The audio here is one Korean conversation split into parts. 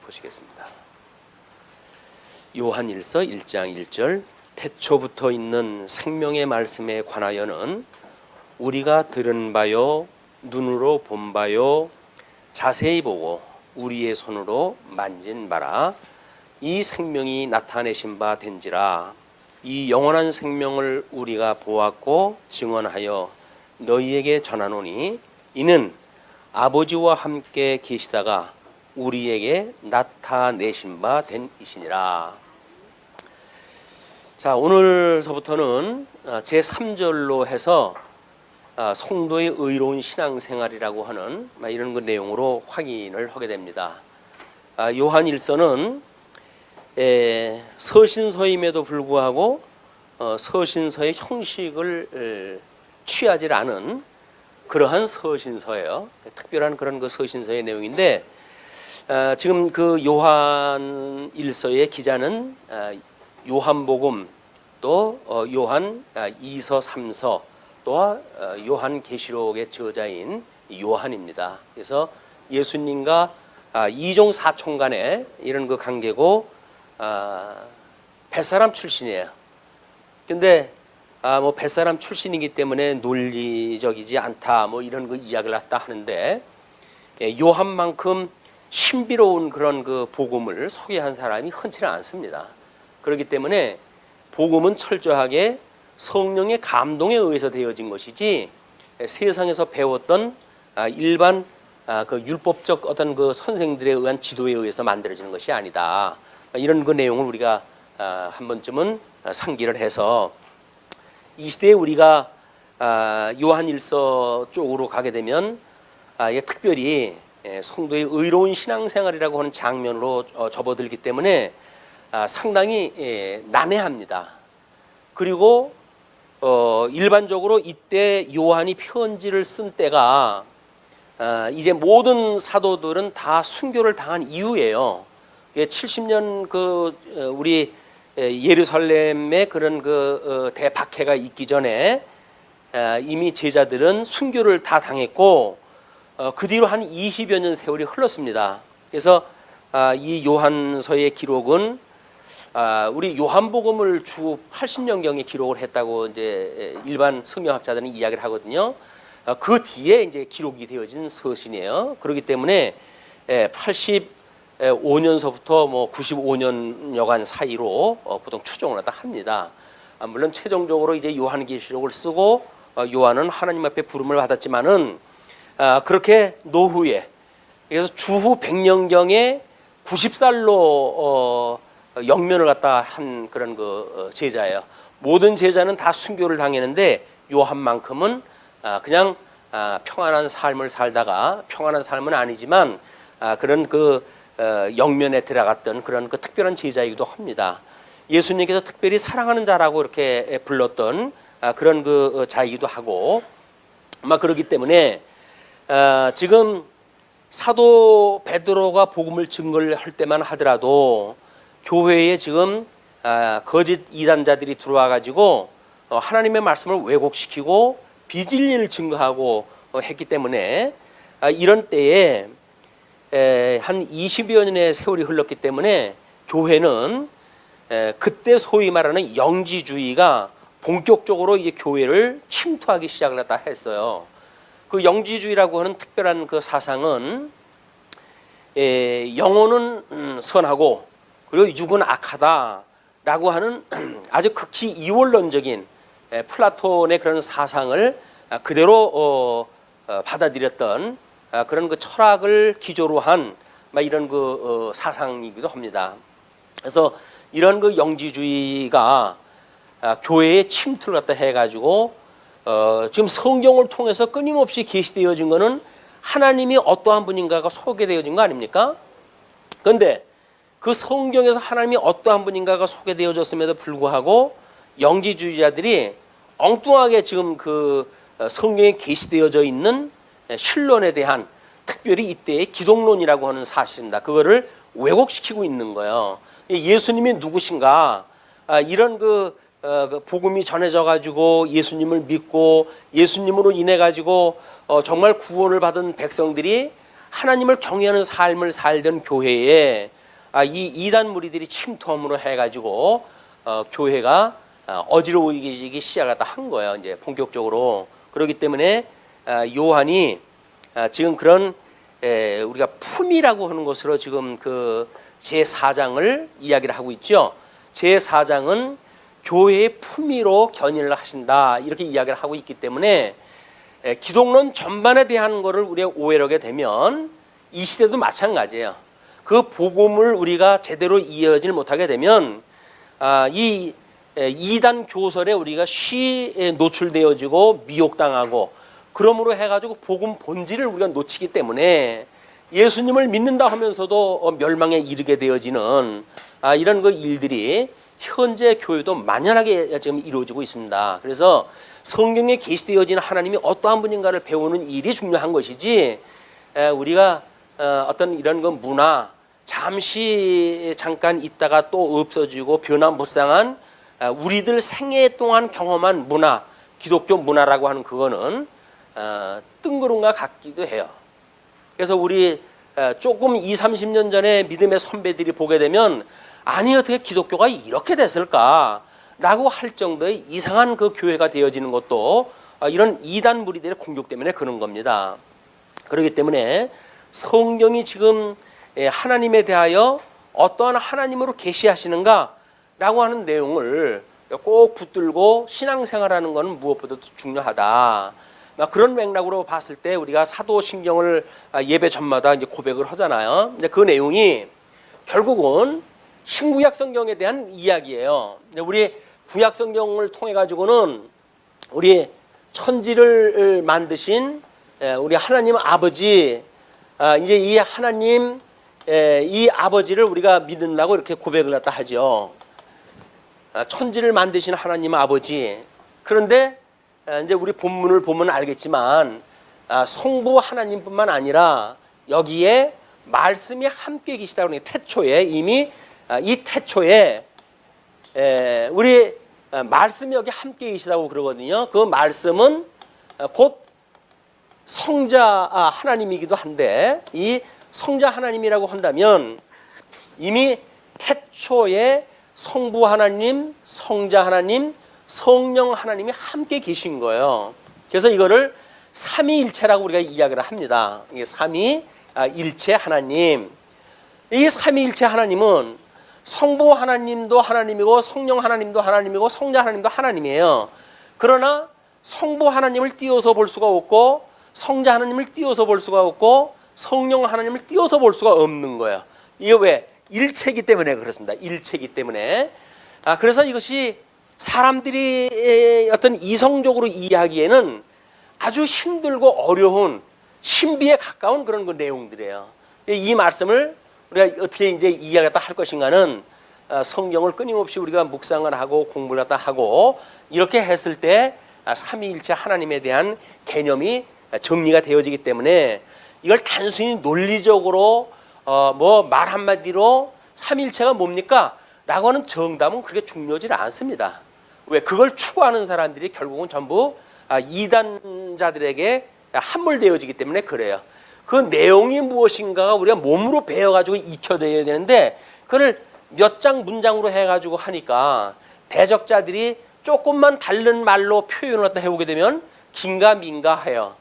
보시겠습니다. 요한일서 1장 1절 태초부터 있는 생명의 말씀에 관하여는 우리가 들은 바요 눈으로 본 바요 자세히 보고 우리의 손으로 만진 바라 이 생명이 나타내신 바 된지라. 이 영원한 생명을 우리가 보았고 증언하여 너희에게 전하노니 이는 아버지와 함께 계시다가 우리에게 나타내신 바 된 이시니라. 자, 오늘서부터는 제3절로 해서 성도의 의로운 신앙생활이라고 하는 이런 그 내용으로 확인을 하게 됩니다. 요한 일서는 서신서임에도 불구하고 서신서의 형식을 취하지 않은 그러한 서신서예요. 특별한 그런 그 서신서의 내용인데, 지금 그 요한 일서의 기자는 요한복음, 또 요한 2서 3서, 또 요한 계시록의 저자인 요한입니다. 그래서 예수님과 이종 사촌 간의 이런 그 관계고, 뱃사람 출신이에요. 근데 뭐 뱃사람 출신이기 때문에 논리적이지 않다, 뭐 이런 그 이야기를 했다 하는데, 요한만큼 신비로운 그런 그 복음을 소개한 사람이 흔치는 않습니다. 그렇기 때문에 복음은 철저하게 성령의 감동에 의해서 되어진 것이지 세상에서 배웠던 일반 그 율법적 어떤 그 선생들에 의한 지도에 의해서 만들어지는 것이 아니다. 이런 그 내용을 우리가 한 번쯤은 상기를 해서 이 시대에 우리가 요한일서 쪽으로 가게 되면 특별히 성도의 의로운 신앙생활이라고 하는 장면으로 접어들기 때문에 상당히 난해합니다. 그리고 일반적으로 이때 요한이 편지를 쓴 때가 이제 모든 사도들은 다 순교를 당한 이후예요. 70년 그 우리 예루살렘의 그런 그 대박해가 있기 전에 이미 제자들은 순교를 다 당했고, 그 뒤로 한 20여 년 세월이 흘렀습니다. 그래서 이 요한서의 기록은 우리 요한복음을 주 80년경에 기록을 했다고 이제 일반 성경학자들은 이야기를 하거든요. 그 뒤에 이제 기록이 되어진 서신이에요. 그렇기 때문에 85년서부터 뭐 95년여간 사이로 보통 추정을 하다 합니다. 물론 최종적으로 이제 요한계시록을 쓰고 요한은 하나님 앞에 부름을 받았지만은 그렇게 노후에, 그래서 주후 100년경에 90살로 영면을 갖다 한 그런 그 제자예요. 모든 제자는 다 순교를 당했는데 요한만큼은 그냥 평안한 삶을 살다가, 평안한 삶은 아니지만 그런 그 영면에 들어갔던 그런 그 특별한 제자이기도 합니다. 예수님께서 특별히 사랑하는 자라고 이렇게 불렀던 그런 그 자이기도 하고, 아마 그렇기 때문에 지금 사도 베드로가 복음을 증거를 할 때만 하더라도 교회에 지금 거짓 이단자들이 들어와 가지고 하나님의 말씀을 왜곡시키고 비진리를 증거하고 했기 때문에 이런 때에 한 20여 년의 세월이 흘렀기 때문에 교회는 그때 소위 말하는 영지주의가 본격적으로 이제 교회를 침투하기 시작을 했다 했어요. 그 영지주의라고 하는 특별한 그 사상은 영혼은 선하고 그리고 육은 악하다라고 하는 아주 극히 이원론적인 플라톤의 그런 사상을 그대로 받아들였던 그런 그 철학을 기조로 한 이런 그 사상이기도 합니다. 그래서 이런 그 영지주의가 교회에 침투를 갖다 해가지고 지금 성경을 통해서 끊임없이 계시되어진 것은 하나님이 어떠한 분인가가 소개되어진 거 아닙니까? 그런데 그 성경에서 하나님이 어떠한 분인가가 소개되어졌음에도 불구하고 영지주의자들이 엉뚱하게 지금 그 성경에 계시되어져 있는 신론에 대한, 특별히 이때의 기독론이라고 하는 사실입니다. 그거를 왜곡시키고 있는 거예요. 예수님이 누구신가, 이런 그 복음이 전해져 가지고 예수님을 믿고 예수님으로 인해 가지고 정말 구원을 받은 백성들이 하나님을 경외하는 삶을 살던 교회에 이 이단 무리들이 침투함으로 해가지고 교회가 어지러워지기 시작하다 한 거예요. 이제 본격적으로. 그렇기 때문에 요한이 지금 그런 우리가 품이라고 하는 것으로 지금 그 제4장을 이야기를 하고 있죠. 제4장은 교회의 품위로 견인을 하신다 이렇게 이야기를 하고 있기 때문에 기독론 전반에 대한 것을 우리가 오해를 하게 되면 이 시대도 마찬가지예요. 그 복음을 우리가 제대로 이해하지 못하게 되면 이 이단 교설에 우리가 쉬 노출되어지고 미혹당하고 그러므로 해가지고 복음 본질을 우리가 놓치기 때문에 예수님을 믿는다 하면서도 멸망에 이르게 되어지는 이런 그 일들이 현재 교회도 만연하게 지금 이루어지고 있습니다. 그래서 성경에 계시되어진 하나님이 어떠한 분인가를 배우는 일이 중요한 것이지 우리가 어떤 이런 그 문화 잠시 잠깐 있다가 또 없어지고 변화무쌍한 우리들 생애 동안 경험한 문화, 기독교 문화라고 하는 그거는 뜬구름과 같기도 해요. 그래서 우리 조금 20, 30년 전에 믿음의 선배들이 보게 되면 아니 어떻게 기독교가 이렇게 됐을까 라고 할 정도의 이상한 그 교회가 되어지는 것도 이런 이단 무리들의 공격 때문에 그런 겁니다. 그렇기 때문에 성경이 지금 하나님에 대하여 어떠한 하나님으로 계시하시는가 라고 하는 내용을 꼭 붙들고 신앙생활하는 것은 무엇보다도 중요하다. 그런 맥락으로 봤을 때 우리가 사도신경을 예배 전마다 이제 고백을 하잖아요. 근데 그 내용이 결국은 신구약 성경에 대한 이야기예요. 우리 구약 성경을 통해 가지고는 우리 천지를 만드신 우리 하나님 아버지, 이제 이 하나님 이 아버지를 우리가 믿는다고 이렇게 고백을 갖다 하죠. 천지를 만드신 하나님 아버지. 그런데 이제 우리 본문을 보면 알겠지만 성부 하나님뿐만 아니라 여기에 말씀이 함께 계시다고 하는 태초에 이미 이 태초에 우리 말씀이 여기 함께 계시다고 그러거든요. 그 말씀은 곧 성자 하나님이기도 한데 이 성자 하나님이라고 한다면 이미 태초에 성부 하나님, 성자 하나님, 성령 하나님이 함께 계신 거예요. 그래서 이거를 삼위일체라고 우리가 이야기를 합니다. 이게 삼위일체 하나님. 이 삼위일체 하나님은 성부 하나님도 하나님이고 성령 하나님도 하나님이고 성자 하나님도 하나님이에요. 그러나 성부 하나님을 띄어서 볼 수가 없고 성자 하나님을 띄어서 볼 수가 없고 성령 하나님을 띄어서 볼 수가 없는 거예요. 이게 왜? 일체이기 때문에 그렇습니다. 일체이기 때문에. 그래서 이것이 사람들이 어떤 이성적으로 이해하기에는 아주 힘들고 어려운 신비에 가까운 그런 그 내용들이에요. 이 말씀을 우리가 어떻게 이제 이해하겠다 할 것인가는 성경을 끊임없이 우리가 묵상을 하고 공부를 갖다 하고 이렇게 했을 때 삼위일체 하나님에 대한 개념이 정리가 되어지기 때문에 이걸 단순히 논리적으로 뭐 말 한마디로 삼위일체가 뭡니까? 라고 하는 정답은 그렇게 중요하지 않습니다. 왜? 그걸 추구하는 사람들이 결국은 전부 이단자들에게 함몰되어지기 때문에 그래요. 그 내용이 무엇인가가 우리가 몸으로 배워가지고 익혀져야 되는데 그걸 몇 장 문장으로 해가지고 하니까 대적자들이 조금만 다른 말로 표현을 갖다 해보게 되면 긴가민가 해요.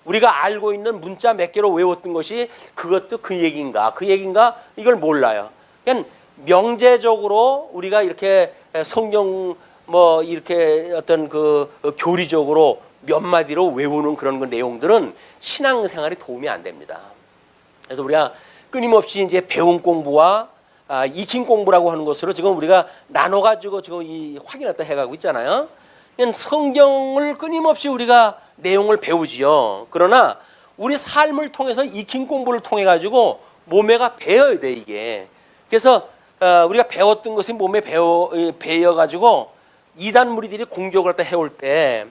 우리가 알고 있는 문자 몇 개로 외웠던 것이 그것도 그 얘기인가 이걸 몰라요. 그냥 명제적으로 우리가 이렇게 성경 뭐 이렇게 어떤 그 교리적으로 몇 마디로 외우는 그런 그 내용들은 신앙생활에 도움이 안 됩니다. 그래서 우리가 끊임없이 이제 배운 공부와 익힌 공부라고 하는 것으로 지금 우리가 나눠가지고 지금 이 확인했다 해가고 있잖아요. 그냥 성경을 끊임없이 우리가 내용을 배우지요. 그러나 우리 삶을 통해서 익힌 공부를 통해 가지고 몸에가 배어야 돼 이게. 그래서 우리가 배웠던 것이 몸에 배어 가지고 이단 무리들이 공격을 다 해올 때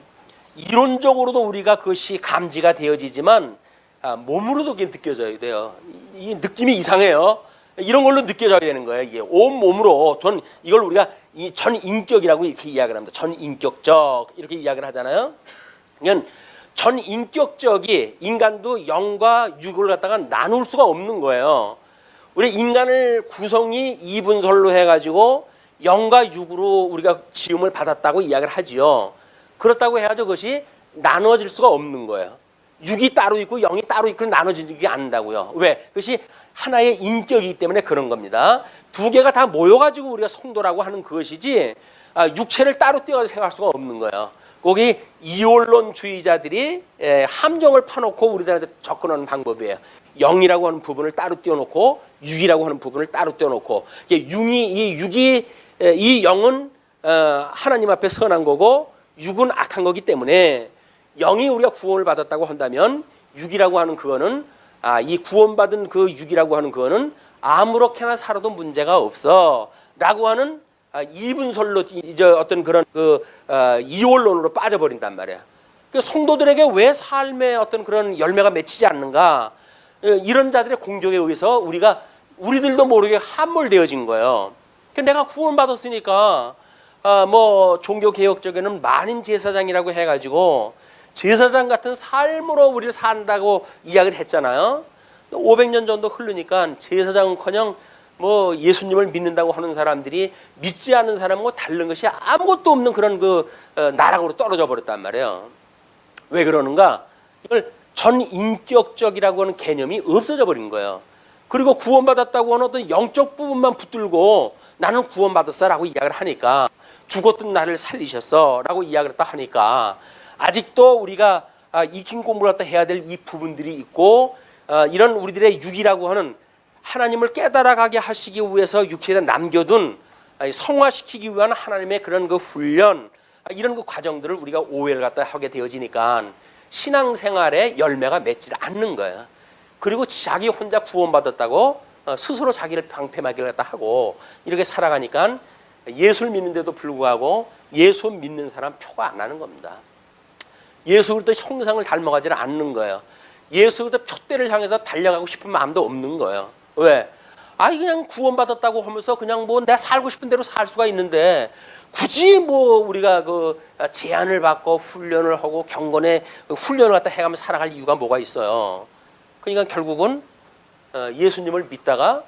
이론적으로도 우리가 그것이 감지가 되어지지만 몸으로도 그게 느껴져야 돼요. 이 느낌이 이상해요. 이런 걸로 느껴져야 되는 거예요. 이게 온 몸으로 이걸 우리가 이 전인격이라고 이렇게 이야기를 합니다. 전인격적 이렇게 이야기를 하잖아요. 그러니까 전 인격적이 인간도 영과 육을 갖다가 나눌 수가 없는 거예요. 우리 인간을 구성이 이분설로 해가지고 영과 육으로 우리가 지음을 받았다고 이야기를 하지요. 그렇다고 해가지고 그것이 나눠질 수가 없는 거예요. 육이 따로 있고 영이 따로 있고 나눠지지 않는다고요. 왜? 그것이 하나의 인격이기 때문에 그런 겁니다. 두 개가 다 모여가지고 우리가 성도라고 하는 그것이지 육체를 따로 떼어 생각할 수가 없는 거예요. 거기 이원론주의자들이 함정을 파놓고 우리들한테 접근하는 방법이에요. 영이라고 하는 부분을 따로 떼어놓고 육이라고 하는 부분을 따로 떼어놓고 이 영은 하나님 앞에 선한 거고 육은 악한 거기 때문에 영이 우리가 구원을 받았다고 한다면 육이라고 하는 그거는 이 구원받은 그 육이라고 하는 그거는 아무렇게나 살아도 문제가 없어라고 하는 이분설로 이제 어떤 그런 이원론으로 빠져버린단 말이야. 그 성도들에게 왜 삶의 어떤 그런 열매가 맺히지 않는가? 이런 자들의 공격에 의해서 우리들도 모르게 함몰되어진 거예요. 내가 구원받았으니까 뭐 종교 개혁적에는 만인 제사장이라고 해가지고 제사장 같은 삶으로 우리를 산다고 이야기를 했잖아요. 500년 정도 흐르니까 제사장은커녕 뭐 예수님을 믿는다고 하는 사람들이 믿지 않는 사람과 다른 것이 아무것도 없는 그런 나락으로 떨어져 버렸단 말이에요. 왜 그러는가? 이걸 전인격적이라고 하는 개념이 없어져 버린 거예요. 그리고 구원받았다고 하는 어떤 영적 부분만 붙들고 나는 구원받았어라고 이야기를 하니까 죽었던 나를 살리셨어라고 이야기를 딱 하니까 아직도 우리가 익힌 공부를 갖다 해야 될 이 부분들이 있고 이런 우리들의 육이라고 하는 하나님을 깨달아가게 하시기 위해서 육체에 남겨둔 성화시키기 위한 하나님의 그런 그 훈련 이런 그 과정들을 우리가 오해를 갖다 하게 되어지니까 신앙생활에 열매가 맺지 않는 거예요. 그리고 자기 혼자 구원받았다고 스스로 자기를 방패막이를 갖다 하고 이렇게 살아가니까 예수를 믿는데도 불구하고 예수 믿는 사람 표가 안 나는 겁니다. 예수 그리스도 형상을 닮아가지는 않는 거예요. 예수 그리스도 표대를 향해서 달려가고 싶은 마음도 없는 거예요. 왜? 그냥 구원받았다고 하면서 그냥 뭐 내가 살고 싶은 대로 살 수가 있는데 굳이 뭐 우리가 제한을 받고 훈련을 하고 경건의 훈련을 갖다 해가면서 살아갈 이유가 뭐가 있어요? 그러니까 결국은 예수님을 믿다가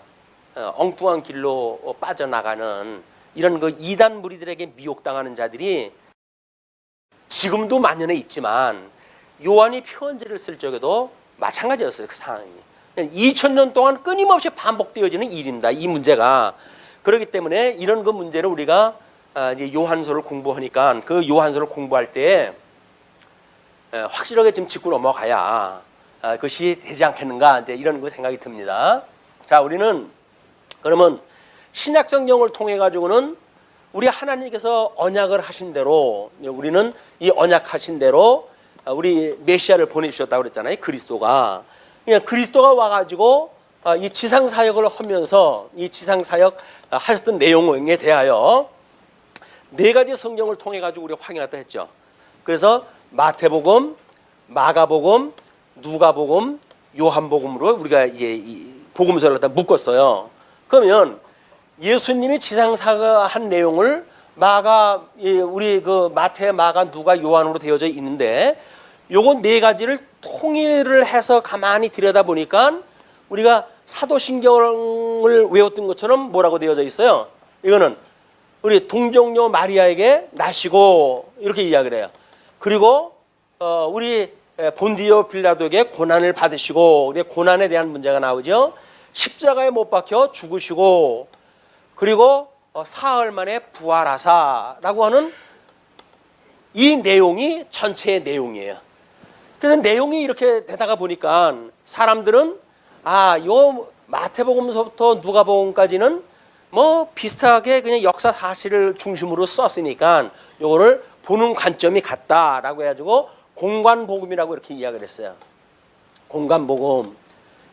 엉뚱한 길로 빠져나가는 이런 이단 무리들에게 미혹당하는 자들이 지금도 만연해 있지만 요한이 편지를 쓸 적에도 마찬가지였어요. 그 상황이 2000년 동안 끊임없이 반복되어지는 일입니다. 이 문제가. 그렇기 때문에 이런 그 문제를 우리가 이제 요한서를 공부하니까 그 요한서를 공부할 때 확실하게 지금 짚고 넘어가야 그것이 되지 않겠는가 이제 이런 그 생각이 듭니다. 자, 우리는 그러면 신약 성경을 통해 가지고는 우리 하나님께서 언약을 하신 대로 우리는 이 언약하신 대로 우리 메시아를 보내주셨다고 그랬잖아요. 그리스도가. 그냥 그리스도가 와가지고 이 지상 사역을 하면서 이 지상 사역 하셨던 내용에 대하여 네 가지 성경을 통해 가지고 우리가 확인했다 했죠. 그래서 마태복음, 마가복음, 누가복음, 요한복음으로 우리가 이제 이 복음서를 갖다 묶었어요. 그러면 예수님이 지상 사역한 내용을 우리 마태, 마가, 누가, 요한으로 되어져 있는데 요거 네 가지를 통일을 해서 가만히 들여다 보니까 우리가 사도신경을 외웠던 것처럼 뭐라고 되어져 있어요? 이거는 우리 동정녀 마리아에게 나시고 이렇게 이야기를 해요. 그리고 우리 본디오 빌라도에게 고난을 받으시고 고난에 대한 문제가 나오죠. 십자가에 못 박혀 죽으시고 그리고 사흘 만에 부활하사라고 하는 이 내용이 전체의 내용이에요. 그래서 내용이 이렇게 되다가 보니까 사람들은 요 마태복음서부터 누가복음까지는 뭐 비슷하게 그냥 역사 사실을 중심으로 썼으니까 요거를 보는 관점이 같다라고 해가지고 공관복음이라고 이렇게 이야기를 했어요. 공관복음.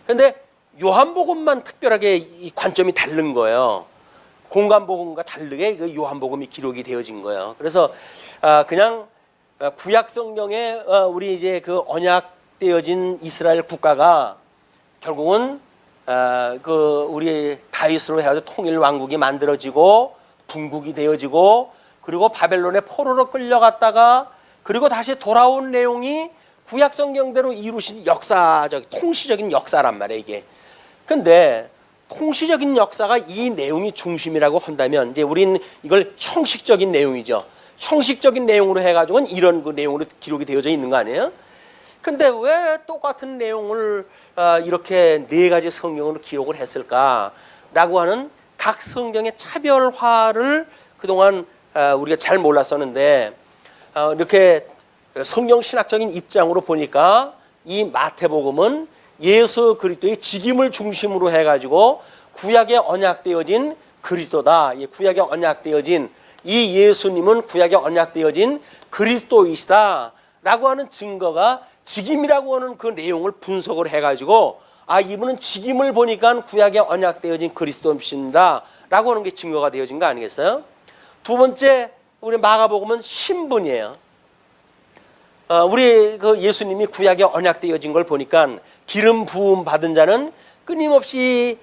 그런데 요한복음만 특별하게 이 관점이 다른 거예요. 공관복음과 다르게 그 요한복음이 기록이 되어진 거예요. 그래서 그냥 구약 성경에 우리 이제 그 언약되어진 이스라엘 국가가 결국은 우리 다윗으로 해가지고 통일 왕국이 만들어지고 분국이 되어지고 그리고 바벨론의 포로로 끌려갔다가 그리고 다시 돌아온 내용이 구약 성경대로 이루신 역사적 통시적인 역사란 말이에요, 이게. 근데 통시적인 역사가 이 내용이 중심이라고 한다면 이제 우리는 이걸 형식적인 내용이죠. 형식적인 내용으로 해가지고는 이런 그 내용으로 기록이 되어져 있는 거 아니에요? 근데 왜 똑같은 내용을 이렇게 네 가지 성경으로 기록을 했을까라고 하는 각 성경의 차별화를 그동안 우리가 잘 몰랐었는데 이렇게 성경 신학적인 입장으로 보니까 이 마태복음은 예수 그리스도의 직임을 중심으로 해가지고 구약에 언약되어진 그리스도다. 구약에 언약되어진 이 예수님은 구약에 언약되어진 그리스도이시다라고 하는 증거가 직임이라고 하는 그 내용을 분석을 해가지고 이분은 직임을 보니까 구약에 언약되어진 그리스도이십니다라고 하는 게 증거가 되어진 거 아니겠어요? 두 번째 우리 마가복음은 신분이에요. 우리 그 예수님이 구약에 언약되어진 걸 보니까 기름 부음 받은 자는 끊임없이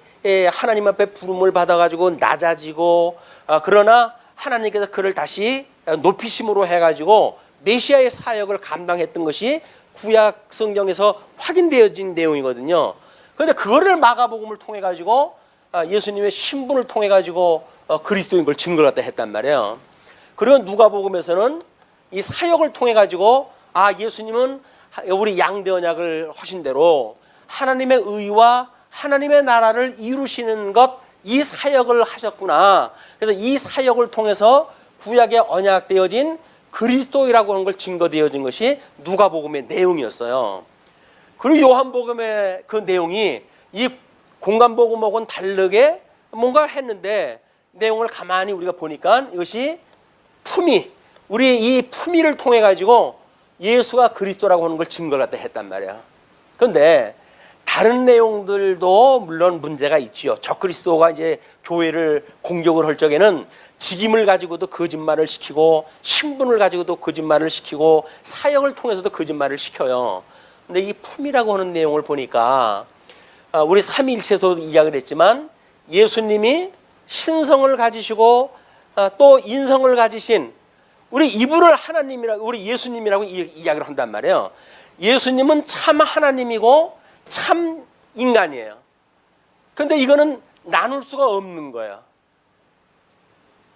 하나님 앞에 부름을 받아가지고 낮아지고 그러나 하나님께서 그를 다시 높이심으로 해가지고 메시아의 사역을 감당했던 것이 구약 성경에서 확인되어진 내용이거든요. 그런데 그거를 마가복음을 통해 가지고 예수님의 신분을 통해 가지고 그리스도인 걸 증거를 갖다 했단 말이에요. 그리고 누가복음에서는 이 사역을 통해 가지고 예수님은 우리 양대 언약을 하신 대로 하나님의 의와 하나님의 나라를 이루시는 것, 이 사역을 하셨구나. 그래서 이 사역을 통해서 구약에 언약되어진 그리스도이라고 하는 걸 증거되어진 것이 누가복음의 내용이었어요. 그리고 요한복음의 그 내용이 이 공간복음하고는 다르게 뭔가 했는데 내용을 가만히 우리가 보니까 이것이 품위, 우리 이 품위를 통해 가지고 예수가 그리스도라고 하는 걸 증거를 갖다 했단 말이야. 그런데 다른 내용들도 물론 문제가 있지요. 적그리스도가 이제 교회를 공격을 할 적에는 직임을 가지고도 거짓말을 시키고 신분을 가지고도 거짓말을 시키고 사역을 통해서도 거짓말을 시켜요. 근데 이 품이라고 하는 내용을 보니까 우리 삼위일체에서도 이야기를 했지만 예수님이 신성을 가지시고 또 인성을 가지신 우리 이분을 하나님이라고 우리 예수님이라고 이야기를 한단 말이에요. 예수님은 참 하나님이고 참 인간이에요. 근데 이거는 나눌 수가 없는 거예요.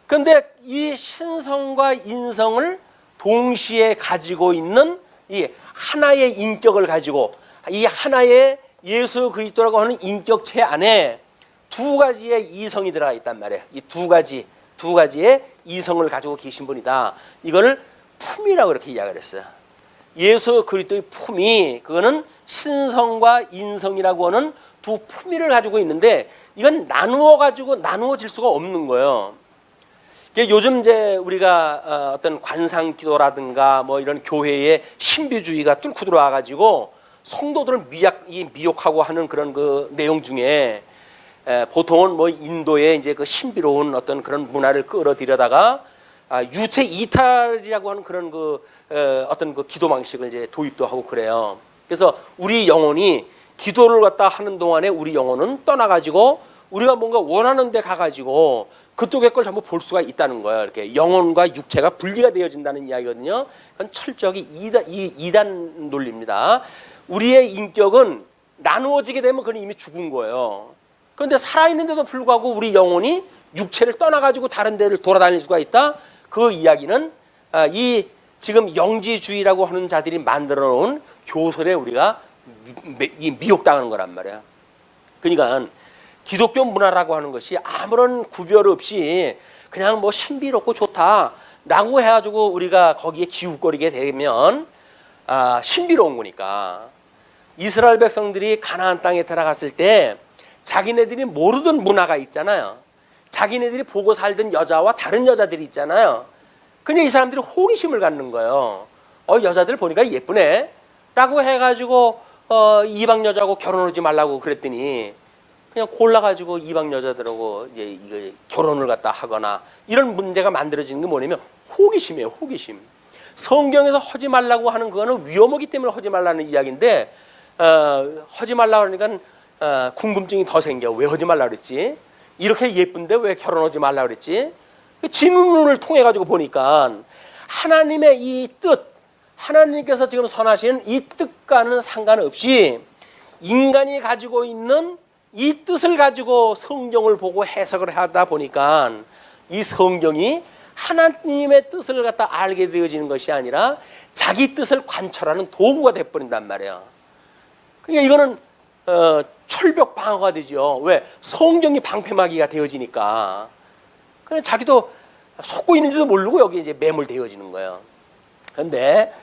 근데 이 신성과 인성을 동시에 가지고 있는 이 하나의 인격을 가지고 이 하나의 예수 그리스도라고 하는 인격체 안에 두 가지의 이성이 들어가 있단 말이에요. 이 두 가지의 이성을 가지고 계신 분이다. 이거를 품이라고 이렇게 이야기를 했어요. 예수 그리스도의 품이 그거는 신성과 인성이라고 하는 두 품위를 가지고 있는데 이건 나누어질 수가 없는 거예요. 요즘 이제 우리가 어떤 관상기도라든가 뭐 이런 교회의 신비주의가 뚫고 들어와가지고 성도들을 미혹하고 하는 그런 그 내용 중에 보통은 뭐 인도의 이제 그 신비로운 어떤 그런 문화를 끌어들여다가 유체 이탈이라고 하는 그런 그 어떤 그 기도 방식을 이제 도입도 하고 그래요. 그래서 우리 영혼이 기도를 갖다 하는 동안에 우리 영혼은 떠나가지고 우리가 뭔가 원하는 데 가가지고 그쪽의 걸 전부 볼 수가 있다는 거예요. 이렇게 영혼과 육체가 분리가 되어진다는 이야기거든요. 그건 철저히 이단 논리입니다. 우리의 인격은 나누어지게 되면 그건 이미 죽은 거예요. 그런데 살아있는데도 불구하고 우리 영혼이 육체를 떠나가지고 다른 데를 돌아다닐 수가 있다? 그 이야기는 이 지금 영지주의라고 하는 자들이 만들어 놓은 교설에 우리가 미혹당하는 거란 말이야. 그러니까 기독교 문화라고 하는 것이 아무런 구별 없이 그냥 뭐 신비롭고 좋다라고 해가지고 우리가 거기에 기웃거리게 되면 신비로운 거니까. 이스라엘 백성들이 가나안 땅에 들어갔을 때 자기네들이 모르던 문화가 있잖아요. 자기네들이 보고 살던 여자와 다른 여자들이 있잖아요. 그냥 이 사람들이 호기심을 갖는 거예요. 여자들 보니까 예쁘네 라고 해가지고 이방 여자하고 결혼하지 말라고 그랬더니 그냥 골라가지고 이방 여자들하고 이제 결혼을 갖다 하거나 이런 문제가 만들어지는 게 뭐냐면 호기심이에요. 호기심. 성경에서 하지 말라고 하는 그거는 위험하기 때문에 하지 말라는 이야기인데 하지 말라고 하니까 궁금증이 더 생겨. 왜 하지 말라고 그랬지? 이렇게 예쁜데 왜 결혼하지 말라고 그랬지? 진눈을 통해 가지고 보니까 하나님의 이 뜻, 하나님께서 지금 선하신 이 뜻과는 상관없이 인간이 가지고 있는 이 뜻을 가지고 성경을 보고 해석을 하다 보니까 이 성경이 하나님의 뜻을 갖다 알게 되어지는 것이 아니라 자기 뜻을 관철하는 도구가 돼버린단 말이에요. 그러니까 이거는 철벽 방어가 되죠. 왜? 성경이 방패막이가 되어지니까. 그냥 자기도 속고 있는지도 모르고 여기 이제 매몰되어지는 거예요. 그런데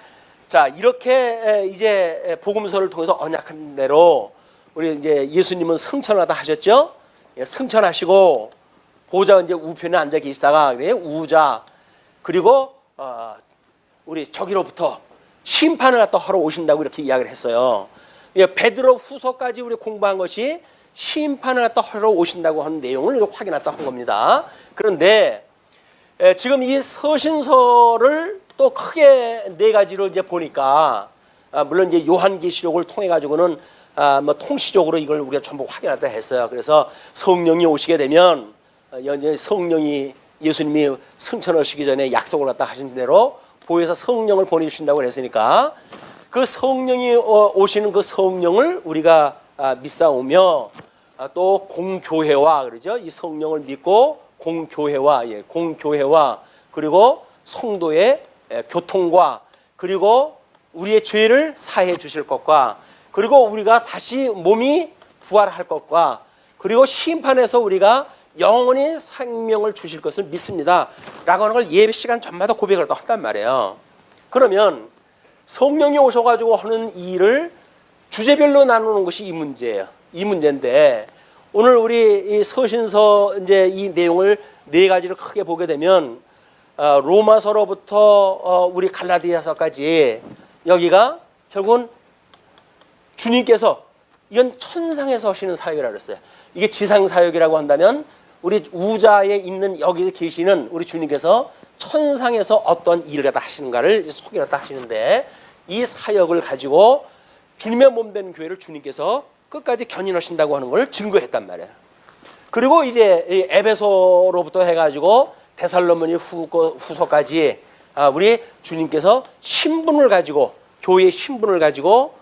자, 이렇게 이제 복음서를 통해서 언약한 대로 우리 이제 예수님은 승천하다 하셨죠. 승천하시고 보좌 이제 우편에 앉아 계시다가 우자 그리고 우리 저기로부터 심판을 갖다 하러 오신다고 이렇게 이야기를 했어요. 베드로 후서까지 우리 공부한 것이 심판을 갖다 하러 오신다고 하는 내용을 확인했다 한 겁니다. 그런데 지금 이 서신서를 또 크게 네 가지로 이제 보니까 물론 이제 요한계시록을 통해 가지고는 뭐 통시적으로 이걸 우리가 전부 확인했다 했어요. 그래서 성령이 오시게 되면 성령이 예수님이 승천하시기 전에 약속을 갖다 하신 대로 보혜사 성령을 보내주신다고 했으니까 그 성령이 오시는 그 성령을 우리가 믿사오며 또 공교회와 그러죠. 이 성령을 믿고 공교회와 그리고 성도의 교통과 그리고 우리의 죄를 사해 주실 것과 그리고 우리가 다시 몸이 부활할 것과 그리고 심판에서 우리가 영원히 생명을 주실 것을 믿습니다 라고 하는 걸 예배 시간 전마다 고백을 한단 말이에요. 그러면 성령이 오셔가지고 하는 일을 주제별로 나누는 것이 이 문제예요. 이 문제인데 오늘 우리 이 서신서 이제 이 내용을 네 가지로 크게 보게 되면 로마서로부터 우리 갈라디아서까지 여기가 결국은 주님께서 이건 천상에서 하시는 사역이라고 그랬어요. 이게 지상 사역이라고 한다면 우리 우자에 있는 여기 계시는 우리 주님께서 천상에서 어떤 일을 갖다 하시는가를 소개를 갖다 하시는데 이 사역을 가지고 주님의 몸된 교회를 주님께서 끝까지 견인하신다고 하는 걸 증거했단 말이에요. 그리고 이제 에베소로부터 해가지고 데살로니가 후서까지 우리 주님께서 신분을 가지고 교회의 신분을 가지고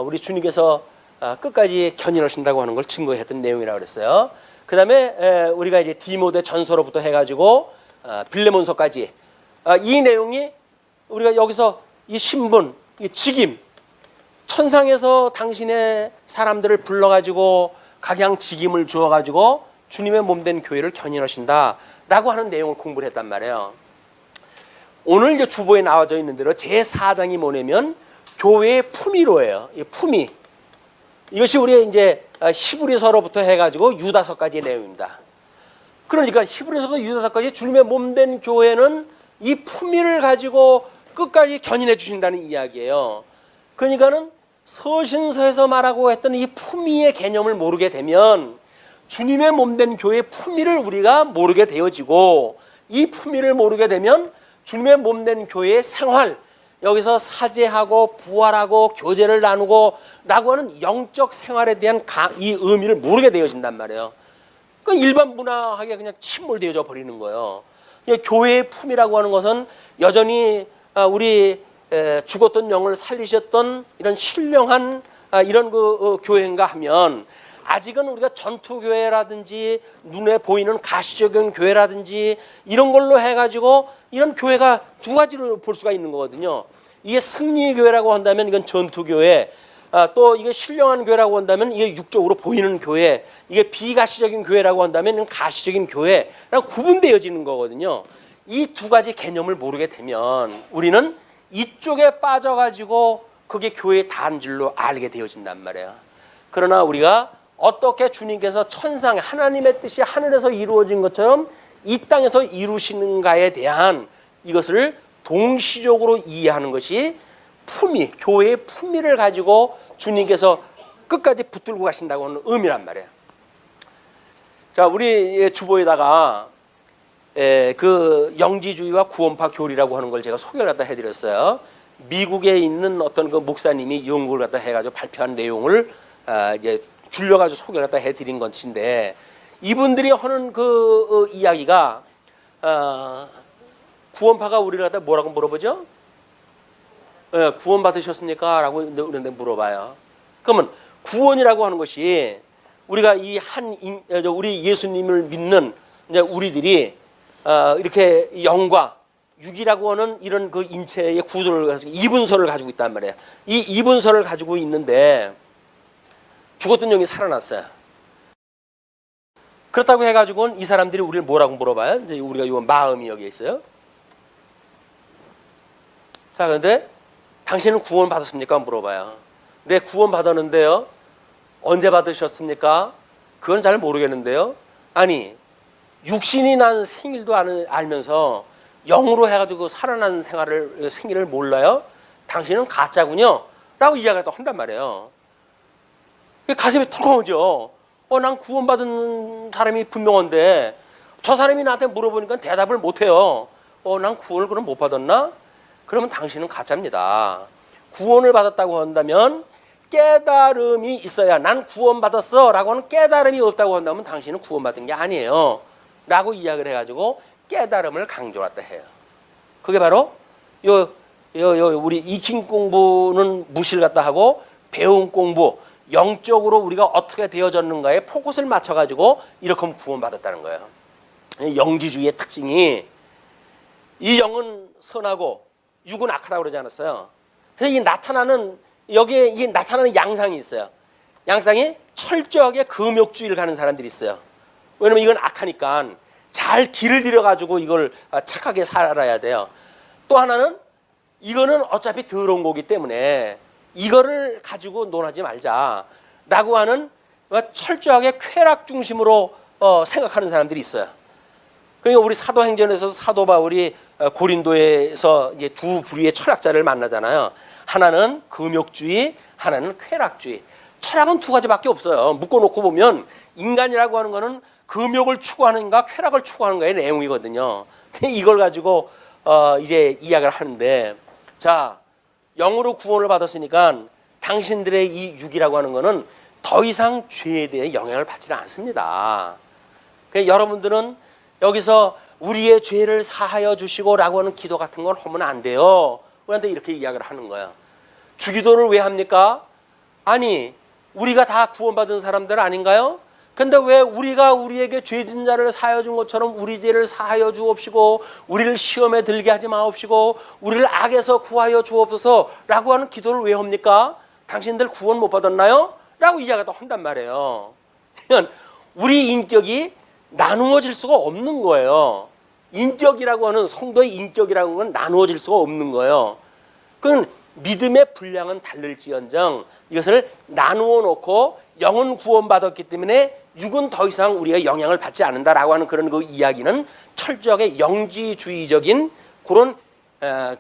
우리 주님께서 끝까지 견인하신다고 하는 걸 증거했던 내용이라고 그랬어요. 그 다음에 우리가 이제 디모데 전서로부터 해가지고 빌레몬서까지 이 내용이 우리가 여기서 이 신분, 이 직임, 천상에서 당신의 사람들을 불러가지고 각양 직임을 주어가지고 주님의 몸된 교회를 견인하신다라고 하는 내용을 공부를 했단 말이에요. 오늘 이제 주보에 나와져 있는 대로 제4장이 뭐냐면 교회의 품위로예요. 이 품위. 이것이 우리 이제 히브리서로부터 해가지고 유다서까지의 내용입니다. 그러니까 히브리서부터 유다서까지 주님의 몸된 교회는 이 품위를 가지고 끝까지 견인해 주신다는 이야기예요. 그러니까는 서신서에서 말하고 했던 이 품위의 개념을 모르게 되면 주님의 몸된 교회의 품위를 우리가 모르게 되어지고 이 품위를 모르게 되면 주님의 몸된 교회의 생활 여기서 사죄하고 부활하고 교제를 나누고 라고 하는 영적 생활에 대한 이 의미를 모르게 되어진단 말이에요. 그 일반 문화하게 그냥 침몰되어져 버리는 거예요. 교회의 품이라고 하는 것은 여전히 우리 죽었던 영을 살리셨던 이런 신령한 이런 그 교회인가 하면 아직은 우리가 전투교회라든지 눈에 보이는 가시적인 교회라든지 이런 걸로 해가지고 이런 교회가 두 가지로 볼 수가 있는 거거든요. 이게 승리교회라고 한다면 이건 전투교회, 또 이게 신령한 교회라고 한다면 이게 육적으로 보이는 교회, 이게 비가시적인 교회라고 한다면 이건 가시적인 교회라고 구분되어지는 거거든요. 이 두 가지 개념을 모르게 되면 우리는 이쪽에 빠져가지고 그게 교회의 단줄로 알게 되어진단 말이에요. 그러나 우리가 어떻게 주님께서 천상에 하나님의 뜻이 하늘에서 이루어진 것처럼 이 땅에서 이루시는가에 대한 이것을 동시적으로 이해하는 것이 품위, 교회의 품위를 가지고 주님께서 끝까지 붙들고 가신다고 하는 의미란 말이에요. 자, 우리 주보에다가 그 영지주의와 구원파 교리라고 하는 걸 제가 소개를 갖다 해드렸어요. 미국에 있는 어떤 그 목사님이 연구를 갖다 해가지고 발표한 내용을 이제 줄여가지고 소개를 갖다 해드린 것인데 이분들이 하는 그 이야기가 구원파가 우리를 갖다 뭐라고 물어보죠? 구원 받으셨습니까? 라고 우리한테 물어봐요. 그러면 구원이라고 하는 것이 우리가 우리 예수님을 믿는 우리들이 이렇게 영과 육이라고 하는 이런 그 인체의 구조를 가지고 이분서를 가지고 있단 말이에요. 이 이분서를 가지고 있는데 죽었던 영이 살아났어요. 그렇다고 해가지고는 이 사람들이 우리를 뭐라고 물어봐요? 이제 우리가 이 마음이 여기에 있어요. 자, 그런데 당신은 구원 받았습니까? 물어봐요. 네, 구원 받았는데요. 언제 받으셨습니까? 그건 잘 모르겠는데요. 아니, 육신이 난 생일도 알면서 영으로 해가지고 살아난 생일을 몰라요? 당신은 가짜군요. 라고 이야기를 또 한단 말이에요. 가슴이 털컹하죠. 난 구원받은 사람이 분명한데 저 사람이 나한테 물어보니까 대답을 못해요. 난 구원을 그럼 못 받았나? 그러면 당신은 가짜입니다. 구원을 받았다고 한다면 깨달음이 있어야 난 구원받았어 라고 하는 깨달음이 없다고 한다면 당신은 구원받은 게 아니에요 라고 이야기를 해가지고 깨달음을 강조했다 해요. 그게 바로 우리 익힌 공부는 무시를 갖다 하고 배운 공부 영적으로 우리가 어떻게 되어졌는가에 포커스를 맞춰가지고 이렇게 하면 구원받았다는 거예요. 영지주의의 특징이 이 영은 선하고 육은 악하다고 그러지 않았어요. 그래서 여기에 이 나타나는 양상이 있어요. 양상이 철저하게 금욕주의를 가는 사람들이 있어요. 왜냐면 이건 악하니까 잘 길을 들여가지고 이걸 착하게 살아야 돼요. 또 하나는 이거는 어차피 더러운 거기 때문에 이거를 가지고 논하지 말자라고 하는 철저하게 쾌락 중심으로 생각하는 사람들이 있어요. 그러니까 우리 사도행전에서 사도 바울이 고린도에서 이제 두 부류의 철학자를 만나잖아요. 하나는 금욕주의, 하나는 쾌락주의. 철학은 두 가지밖에 없어요. 묶어놓고 보면 인간이라고 하는 거는 금욕을 추구하는가 쾌락을 추구하는가의 내용이거든요. 이걸 가지고 이제 이야기를 하는데, 자, 영으로 구원을 받았으니까 당신들의 이 육이라고 하는 거는 더 이상 죄에 대해 영향을 받지는 않습니다. 그러니까 여러분들은 여기서 우리의 죄를 사하여 주시고라고 하는 기도 같은 건 하면 안 돼요. 우리한테 이렇게 이야기를 하는 거야. 주기도를 왜 합니까? 아니, 우리가 다 구원받은 사람들 아닌가요? 근데 왜 우리가 우리에게 죄진 자를 사하여 준 것처럼 우리 죄를 사하여 주옵시고 우리를 시험에 들게 하지 마옵시고 우리를 악에서 구하여 주옵소서라고 하는 기도를 왜 합니까? 당신들 구원 못 받았나요? 라고 이야기도 한단 말이에요. 그러니까 우리 인격이 나누어질 수가 없는 거예요. 인격이라고 하는 성도의 인격이라는 건 나누어질 수가 없는 거예요. 그건 믿음의 분량은 다를지언정 이것을 나누어 놓고 영은 구원받았기 때문에 육은 더 이상 우리가 영향을 받지 않는다라고 하는 그런 그 이야기는 철저하게 영지주의적인 그런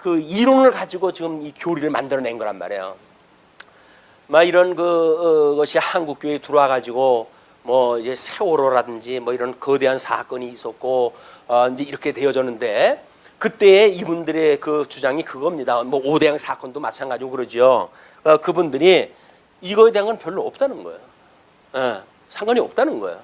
그 이론을 가지고 지금 이 교리를 만들어낸 거란 말이에요. 막 이런 것이 한국 교회에 들어와 가지고 뭐 이제 세월호라든지 뭐 이런 거대한 사건이 있었고 이제 이렇게 되어졌는데 그때 이분들의 그 주장이 그겁니다. 뭐 오대양 사건도 마찬가지고 그러죠. 그분들이 이거에 대한 건 별로 없다는 거예요. 상관이 없다는 거예요.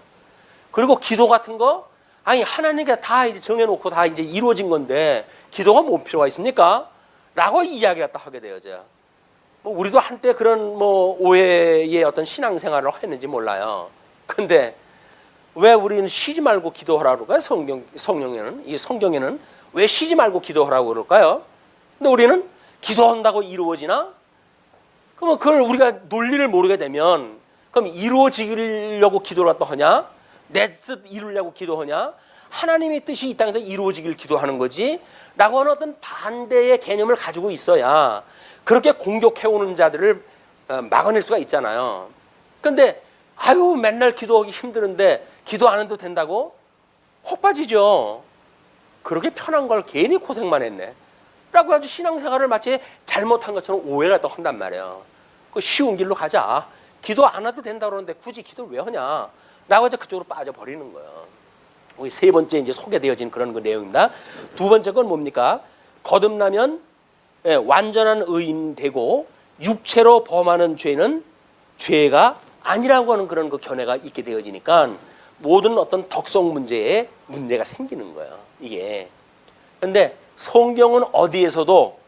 그리고 기도 같은 거 아니 하나님께 다 이제 정해놓고 다 이제 이루어진 건데 기도가 뭐 필요가 있습니까? 라고 이야기를 다 하게 되어져요. 뭐 우리도 한때 그런 뭐 오해의 어떤 신앙생활을 했는지 몰라요. 근데 왜 우리는 쉬지 말고 기도하라고 그럴까요? 성경에는 왜 쉬지 말고 기도하라고 그럴까요? 근데 우리는 기도한다고 이루어지나? 그러면 그걸 우리가 논리를 모르게 되면 그럼 이루어지려고 기도를 또 하냐? 내 뜻 이루려고 기도하냐? 하나님의 뜻이 이 땅에서 이루어지길 기도하는 거지? 라고 하는 어떤 반대의 개념을 가지고 있어야 그렇게 공격해오는 자들을 막아낼 수가 있잖아요. 근데 아유 맨날 기도하기 힘드는데 기도 안 해도 된다고? 혹 빠지죠. 그렇게 편한 걸 괜히 고생만 했네 라고 아주 신앙생활을 마치 잘못한 것처럼 오해를 또 한단 말이에요. 그 쉬운 길로 가자. 기도 안 해도 된다고 그러는데 굳이 기도를 왜 하냐 라고 해서 그쪽으로 빠져버리는 거예요. 세 번째 이제 소개되어진 그런 그 내용입니다. 두 번째 건 뭡니까? 거듭나면 완전한 의인 되고 육체로 범하는 죄는 죄가 아니라고 하는 그런 그 견해가 있게 되어지니까 모든 어떤 덕성 문제에 문제가 생기는 거예요. 이게. 근데 성경은 어디에서도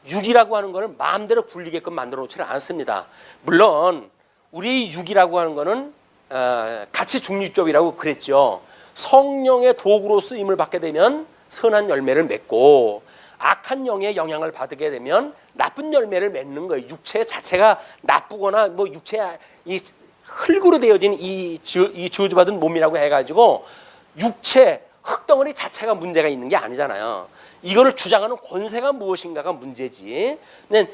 육이라고 하는 것을 마음대로 굴리게끔 만들어 놓지는 않습니다. 물론 우리 육이라고 하는 것은 가치 중립적이라고 그랬죠. 성령의 도구로 쓰임을 받게 되면 선한 열매를 맺고 악한 영의 영향을 받게 되면 나쁜 열매를 맺는 거예요. 육체 자체가 나쁘거나 뭐 육체 이 흙으로 되어진 이 저주받은 몸이라고 해가지고 육체 흙덩어리 자체가 문제가 있는 게 아니잖아요. 이거를 주장하는 권세가 무엇인가가 문제지.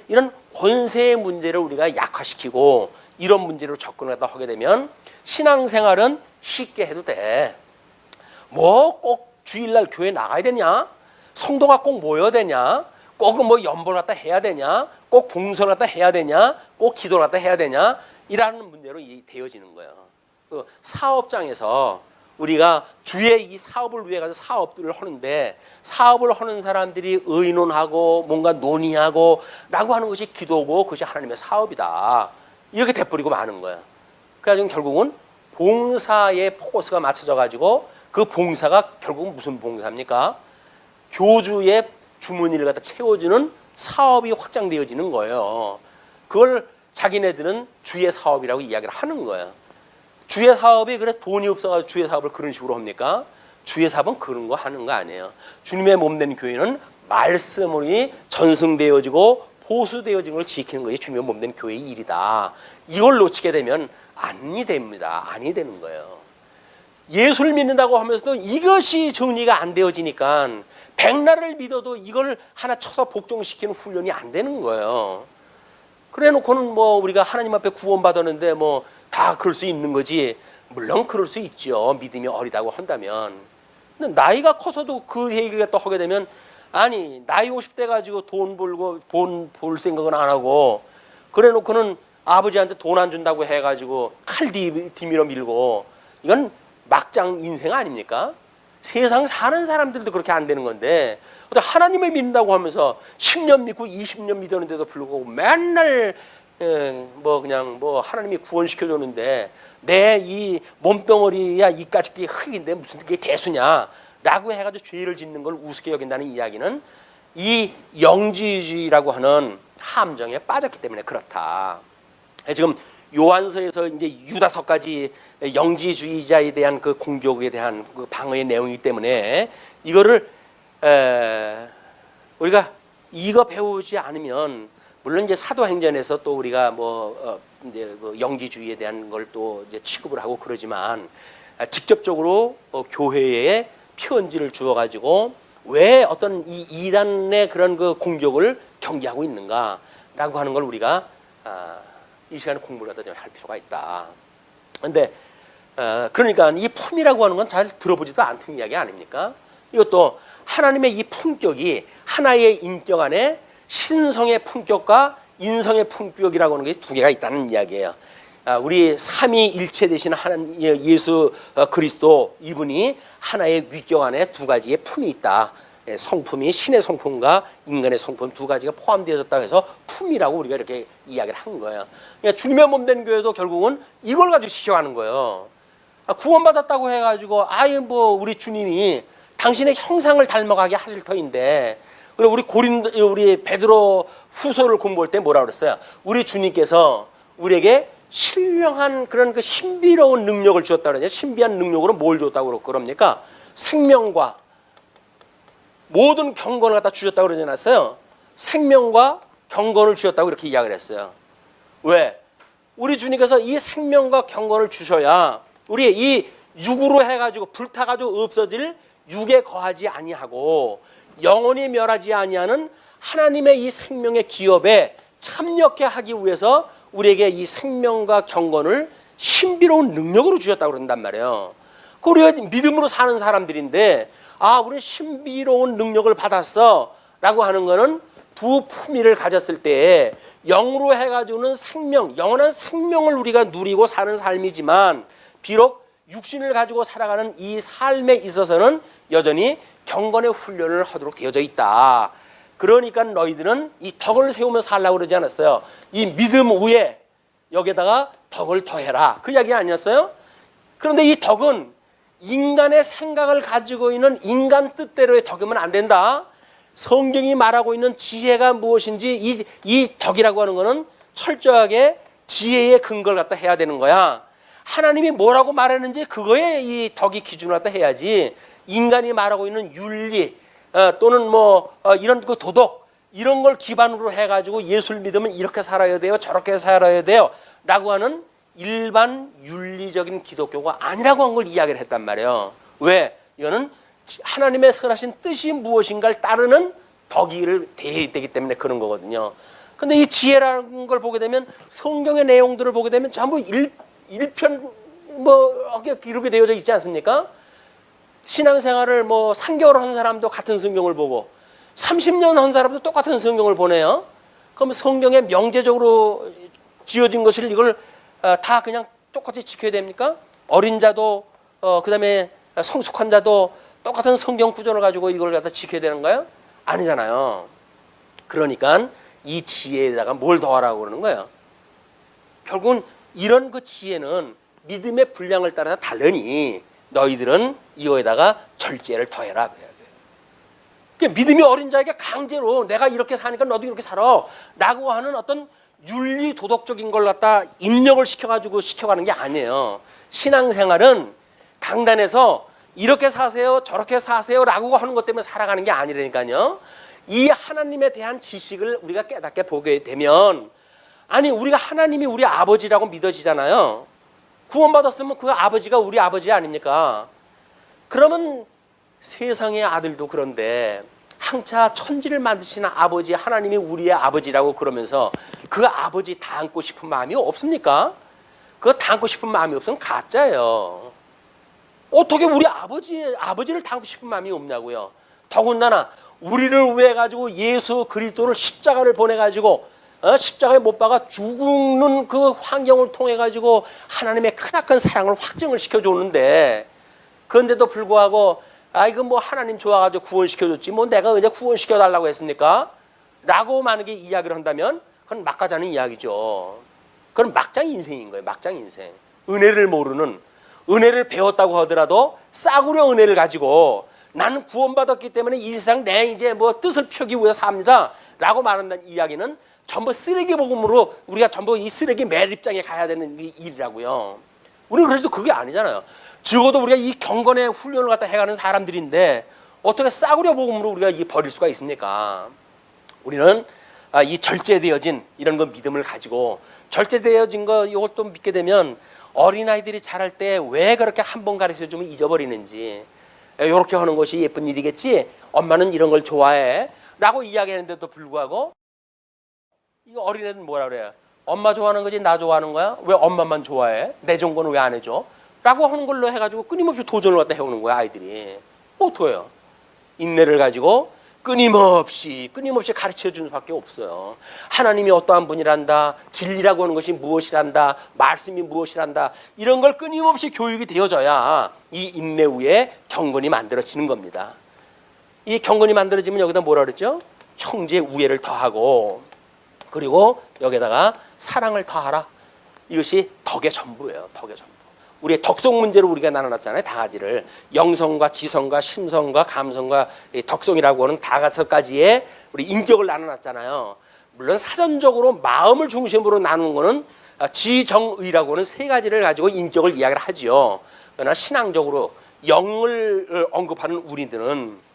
이런 권세의 문제를 우리가 약화시키고 이런 문제로 접근을 하게 되면 신앙생활은 쉽게 해도 돼. 뭐 꼭 주일날 교회 나가야 되냐? 성도가 꼭 모여야 되냐? 꼭 뭐 연보를 갖다 해야 되냐? 꼭 봉선을 갖다 해야 되냐? 꼭 기도를 갖다 해야 되냐? 이라는 문제로 되어지는 거예요. 그 사업장에서 우리가 주의 이 사업을 위해 가서 사업들을 하는데 사업을 하는 사람들이 의논하고 뭔가 논의하고 라고 하는 것이 기도고 그것이 하나님의 사업이다. 이렇게 돼버리고 마는 거예요. 그래가지고 결국은 봉사에 포커스가 맞춰져 가지고 그 봉사가 결국은 무슨 봉사입니까? 교주의 주머니를 갖다 채워주는 사업이 확장되어지는 거예요. 그걸 자기네들은 주의 사업이라고 이야기를 하는 거예요. 주의 사업이 그래 돈이 없어가지고 주의 사업을 그런 식으로 합니까? 주의 사업은 그런 거 하는 거 아니에요. 주님의 몸된 교회는 말씀이 전승되어지고 보수되어진 걸 지키는 것이 주님의 몸된 교회의 일이다. 이걸 놓치게 되면 아니 됩니다. 아니 되는 거예요. 예수를 믿는다고 하면서도 이것이 정리가 안 되어지니까 백날을 믿어도 이걸 하나 쳐서 복종시키는 훈련이 안 되는 거예요. 그래 놓고는 뭐 우리가 하나님 앞에 구원받았는데 뭐 다 그럴 수 있는 거지. 물론 그럴 수 있죠. 믿음이 어리다고 한다면. 근데 나이가 커서도 그 얘기가 또 하게 되면 아니 나이 50대 가지고 돈 벌고 돈 벌 생각은 안 하고 그래 놓고는 아버지한테 돈 안 준다고 해가지고 칼 뒤밀어 밀고 이건 막장 인생 아닙니까? 세상 사는 사람들도 그렇게 안 되는 건데 하나님을 믿는다고 하면서 10년 믿고 20년 믿었는데도 불구하고 맨날 뭐 그냥 뭐 하나님이 구원시켜줬는데 내 이 몸덩어리야 이까짓 흙인데 무슨 게 대수냐라고 해가지고 죄를 짓는 걸 우습게 여긴다는 이야기는 이 영지주의라고 하는 함정에 빠졌기 때문에 그렇다. 지금 요한서에서 이제 유다서까지 영지주의자에 대한 그 공격에 대한 그 방어의 내용이기 때문에 이거를 우리가 이거 배우지 않으면 물론 이제 사도행전에서 또 우리가 뭐 이제 그 영지주의에 대한 걸 또 이제 취급을 하고 그러지만 직접적으로 교회에 편지를 주어 가지고 왜 어떤 이 이단의 그런 그 공격을 경계하고 있는가라고 하는 걸 우리가 이 시간에 공부를 하다 할 필요가 있다. 그런데 그러니까 이 품이라고 하는 건 잘 들어보지도 않던 이야기 아닙니까? 이것도 하나님의 이 품격이 하나의 인격 안에 신성의 품격과 인성의 품격이라고 하는 게 두 개가 있다는 이야기예요. 우리 삼위일체 되신 하나님 예수 그리스도 이분이 하나의 위격 안에 두 가지의 품이 있다. 성품이 신의 성품과 인간의 성품 두 가지가 포함되어졌다고 해서 품이라고 우리가 이렇게 이야기를 한 거예요. 그러니까 주님의 몸된 교회도 결국은 이걸 가지고 시켜하는 거예요. 구원받았다고 해가지고 아예 뭐 우리 주님이 당신의 형상을 닮아가게 하실 터인데 그리고 우리 베드로 후서를 공부할 때 뭐라 그랬어요? 우리 주님께서 우리에게 신령한 그런 그 신비로운 능력을 주었다 그러냐? 신비한 능력으로 뭘 줬다고 그럽니까? 생명과 모든 경건을 갖다 주셨다고 그러지 않았어요? 생명과 경건을 주셨다고 이렇게 이야기를 했어요. 왜? 우리 주님께서 이 생명과 경건을 주셔야 우리 이 육으로 해가지고 불타가지고 없어질 육에 거하지 아니하고 영원히 멸하지 아니하는 하나님의 이 생명의 기업에 참여케 하기 위해서 우리에게 이 생명과 경건을 신비로운 능력으로 주셨다고 그런단 말이에요. 우리가 믿음으로 사는 사람들인데 우리는 신비로운 능력을 받았어 라고 하는 거는 두 품위를 가졌을 때에 영으로 해가지고는 생명, 영원한 생명을 우리가 누리고 사는 삶이지만 비록 육신을 가지고 살아가는 이 삶에 있어서는 여전히 경건의 훈련을 하도록 되어져 있다. 그러니까 너희들은 이 덕을 세우며 살라고 그러지 않았어요? 이 믿음 위에 여기다가 덕을 더해라. 그 이야기 아니었어요? 그런데 이 덕은 인간의 생각을 가지고 있는 인간 뜻대로의 덕이면 안 된다. 성경이 말하고 있는 지혜가 무엇인지 이 덕이라고 하는 거는 철저하게 지혜의 근거를 갖다 해야 되는 거야. 하나님이 뭐라고 말했는지 그거에 이 덕이 기준을 갖다 해야지, 인간이 말하고 있는 윤리 또는 이런 그 도덕 이런 걸 기반으로 해가지고 예수를 믿으면 이렇게 살아야 돼요, 저렇게 살아야 돼요 라고 하는 일반 윤리적인 기독교가 아니라고 한 걸 이야기를 했단 말이에요. 왜? 이거는 하나님의 선하신 뜻이 무엇인가를 따르는 덕이를 되기 때문에 그런 거거든요. 근데 이 지혜라는 걸 보게 되면 성경의 내용들을 보게 되면 전부 일편 이렇게 되어져 있지 않습니까? 신앙생활을 3개월 한 사람도 같은 성경을 보고 30년 한 사람도 똑같은 성경을 보내요. 그럼 성경에 명제적으로 지어진 것을 이걸 다 그냥 똑같이 지켜야 됩니까? 어린 자도 그다음에 성숙한 자도 똑같은 성경 구절을 가지고 이걸 갖다 지켜야 되는가요? 아니잖아요. 그러니까 이 지혜에다가 뭘 더하라고 그러는 거예요. 결국은 이런 그 지혜는 믿음의 분량을 따라서 다르니 너희들은 이거에다가 절제를 더해라. 믿음이 어린 자에게 강제로 내가 이렇게 사니까 너도 이렇게 살아 라고 하는 어떤 윤리 도덕적인 걸 갖다 입력을 시켜가는 게 아니에요. 신앙생활은 강단에서 이렇게 사세요 저렇게 사세요 라고 하는 것 때문에 살아가는 게 아니라니까요. 이 하나님에 대한 지식을 우리가 깨닫게 보게 되면, 아니 우리가 하나님이 우리 아버지라고 믿어지잖아요. 구원받았으면 그 아버지가 우리 아버지 아닙니까? 그러면 세상의 아들도 그런데 항차 천지를 만드시는 아버지 하나님이 우리의 아버지라고 그러면서 그 아버지 다 안고 싶은 마음이 없습니까? 그거 다 안고 싶은 마음이 없으면 가짜예요. 어떻게 우리 아버지를 다 안고 싶은 마음이 없냐고요. 더군다나 우리를 위해 가지고 예수 그리스도를 십자가를 보내 가지고 십자가에 못 박아 죽는 그 환경을 통해 가지고 하나님의 크나큰 사랑을 확증을 시켜줬는데, 그런데도 불구하고 이건 하나님 좋아가지고 구원시켜줬지 내가 언제 구원시켜달라고 했습니까? 라고 만약에 이야기를 한다면 그건 막가자는 이야기죠. 그건 막장 인생인 거예요. 막장 인생. 은혜를 모르는, 은혜를 배웠다고 하더라도 싸구려 은혜를 가지고 나는 구원받았기 때문에 이 세상 내 이제 뜻을 펴기 위해 삽니다 라고 말한다는 이야기는 전부 쓰레기 복음으로 우리가 전부 이 쓰레기 매립장에 가야 되는 일이라고요. 우리는 그래도 그게 아니잖아요. 적어도 우리가 이 경건의 훈련을 갖다 해가는 사람들인데 어떻게 싸구려 복음으로 우리가 버릴 수가 있습니까? 우리는 이 절제되어진 이런 거 믿음을 가지고, 절제되어진 거 이것도 믿게 되면 어린아이들이 자랄 때 왜 그렇게 한 번 가르쳐주면 잊어버리는지, 이렇게 하는 것이 예쁜 일이겠지, 엄마는 이런 걸 좋아해 라고 이야기했는데도 불구하고 이 어린애는 뭐라 그래요? 엄마 좋아하는 거지 나 좋아하는 거야? 왜 엄마만 좋아해? 내 좋은 거는 왜 안 해줘? 라고 하는 걸로 해가지고 끊임없이 도전을 갖다 해오는 거야. 아이들이 어떡해요? 인내를 가지고 끊임없이 가르쳐 주는 수밖에 없어요. 하나님이 어떠한 분이란다, 진리라고 하는 것이 무엇이란다, 말씀이 무엇이란다, 이런 걸 끊임없이 교육이 되어져야 이 인내 후에 경건이 만들어지는 겁니다. 이 경건이 만들어지면 여기다 뭐라 그랬죠? 형제 우애를 더하고, 그리고 여기다가 사랑을 더하라. 이것이 덕의 전부예요. 덕의 전부. 우리의 덕성 문제로 우리가 나눠놨잖아요. 다 가지를. 영성과 지성과 심성과 감성과 덕성이라고 하는 다섯 가지의 우리 인격을 나눠놨잖아요. 물론 사전적으로 마음을 중심으로 나누는 거는 지정의라고 하는 세 가지를 가지고 인격을 이야기를 하지요. 그러나 신앙적으로 영을 언급하는 우리들은,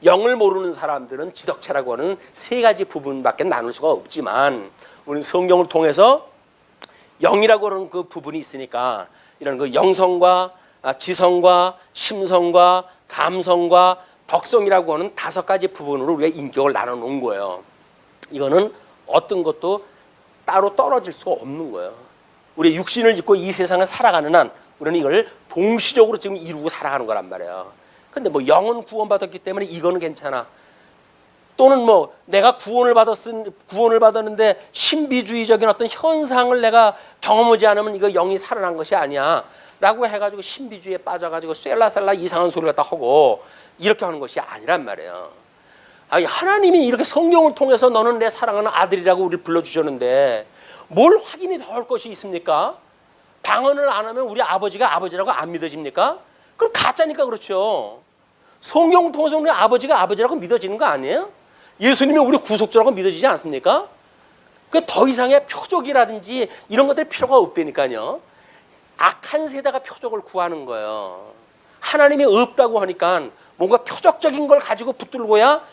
영을 모르는 사람들은 지덕체라고 하는 세 가지 부분밖에 나눌 수가 없지만, 우리는 성경을 통해서 영이라고 하는 그 부분이 있으니까 이런 그 영성과 지성과 심성과 감성과 덕성이라고 하는 다섯 가지 부분으로 우리가 인격을 나눠 놓은 거예요. 이거는 어떤 것도 따로 떨어질 수가 없는 거예요. 우리 육신을 입고 이 세상을 살아가는 한 우리는 이걸 동시적으로 지금 이루고 살아가는 거란 말이에요. 근데 영은 구원받았기 때문에 이거는 괜찮아. 또는 내가 구원을 받았는데 신비주의적인 어떤 현상을 내가 경험하지 않으면 이거 영이 살아난 것이 아니야 라고 해가지고 신비주의에 빠져가지고 쇤라쇤라 이상한 소리를 갖다 하고 이렇게 하는 것이 아니란 말이에요. 하나님이 이렇게 성경을 통해서 너는 내 사랑하는 아들이라고 우리를 불러주셨는데 뭘 확인이 더 할 것이 있습니까? 방언을 안 하면 우리 아버지가 아버지라고 안 믿어집니까? 그럼 가짜니까 그렇죠. 성경 통해서 우리 아버지가 아버지라고 믿어지는 거 아니에요? 예수님이 우리 구속주라고 믿어지지 않습니까? 그 더 이상의 표적이라든지 이런 것들 필요가 없다니까요. 악한 세대가 표적을 구하는 거예요. 하나님이 없다고 하니까 뭔가 표적적인 걸 가지고 붙들고야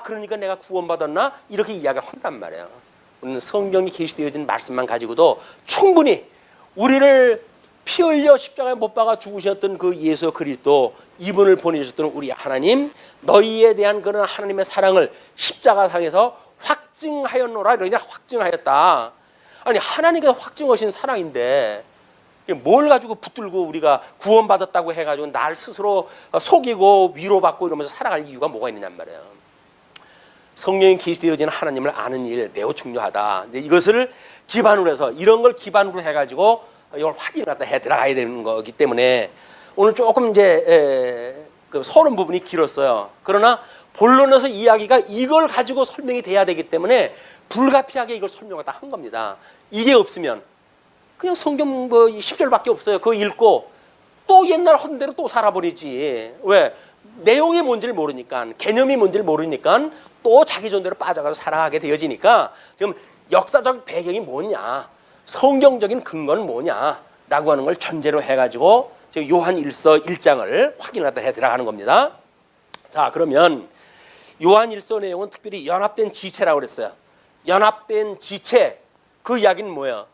그러니까 내가 구원받았나 이렇게 이야기를 한단 말이에요. 우리는 성경이 계시되어진 말씀만 가지고도 충분히 우리를 피 흘려 십자가에 못 박아 죽으셨던 그 예수 그리스도 이분을 보내주셨던 우리 하나님, 너희에 대한 그런 하나님의 사랑을 십자가상에서 확증하였노라. 이러냐 확증하였다. 아니 하나님께서 확증하신 사랑인데 뭘 가지고 붙들고 우리가 구원받았다고 해가지고 날 스스로 속이고 위로받고 이러면서 살아갈 이유가 뭐가 있느냔 말이에요. 성령이 계시되어진 하나님을 아는 일 매우 중요하다. 근데 이것을 기반으로 해서 이런 걸 기반으로 해가지고 이걸 확인을 갖다 해 들어가야 되는 거기 때문에 오늘 조금 이제 그 서론 부분이 길었어요. 그러나 본론에서 이야기가 이걸 가지고 설명이 돼야 되기 때문에 불가피하게 이걸 설명하다 한 겁니다. 이게 없으면 그냥 성경 뭐 10절밖에 없어요. 그거 읽고 또 옛날 하던 대로 또 살아버리지. 왜? 내용이 뭔지를 모르니까, 개념이 뭔지를 모르니까 또 자기 존대로 빠져가서 살아가게 되어지니까 지금 역사적 배경이 뭐냐, 성경적인 근거는 뭐냐라고 하는 걸 전제로 해가지고 지금 요한 1서 1장을 확인하다 해 들어가는 겁니다. 자, 그러면 요한 1서 내용은 특별히 연합된 지체라고 그랬어요. 연합된 지체, 그 이야기는 뭐예요?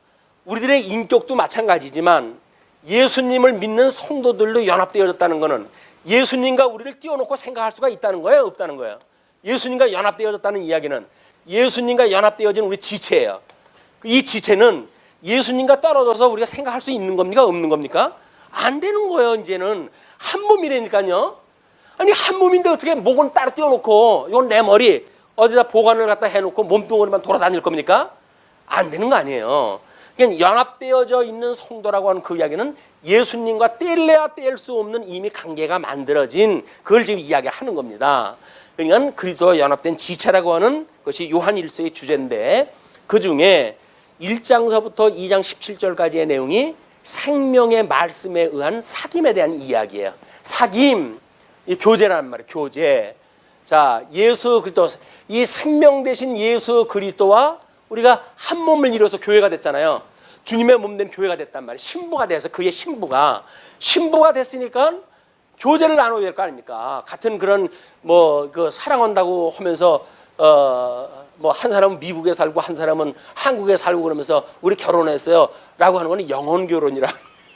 우리들의 인격도 마찬가지지만 예수님을 믿는 성도들로 연합되어졌다는 것은 예수님과 우리를 띄워놓고 생각할 수가 있다는 거예요, 없다는 거예요? 예수님과 연합되어졌다는 이야기는 예수님과 연합되어진 우리 지체예요. 이 지체는 예수님과 떨어져서 우리가 생각할 수 있는 겁니까, 없는 겁니까? 안 되는 거예요. 이제는 한 몸이라니까요. 아니 한 몸인데 어떻게 목은 따로 띄워놓고 이건 내 머리 어디다 보관을 갖다 해놓고 몸뚱어리만 돌아다닐 겁니까? 안 되는 거 아니에요. 그러니까 연합되어져 있는 성도라고 하는 그 이야기는 예수님과 뗄래야 뗄 수 없는 이미 관계가 만들어진 그걸 지금 이야기하는 겁니다. 그러니까 그리스도와 연합된 지체라고 하는 것이 요한 1서의 주제인데 그 중에 1장서부터 2장 17절까지의 내용이 생명의 말씀에 의한 사귐에 대한 이야기예요. 사귐, 이 교제라는 말이에요. 교제. 자, 예수 그리스도, 이 생명 대신 예수 그리스도와 우리가 한 몸을 이뤄서 교회가 됐잖아요. 주님의 몸 된 교회가 됐단 말이에요. 신부가 돼서 그의 신부가 됐으니까 교제를 나눠야 될 거 아닙니까? 같은 그런 뭐 그 사랑한다고 하면서 뭐 한 사람은 미국에 살고 한 사람은 한국에 살고 그러면서 우리 결혼했어요라고 하는 거는 영혼 결혼이라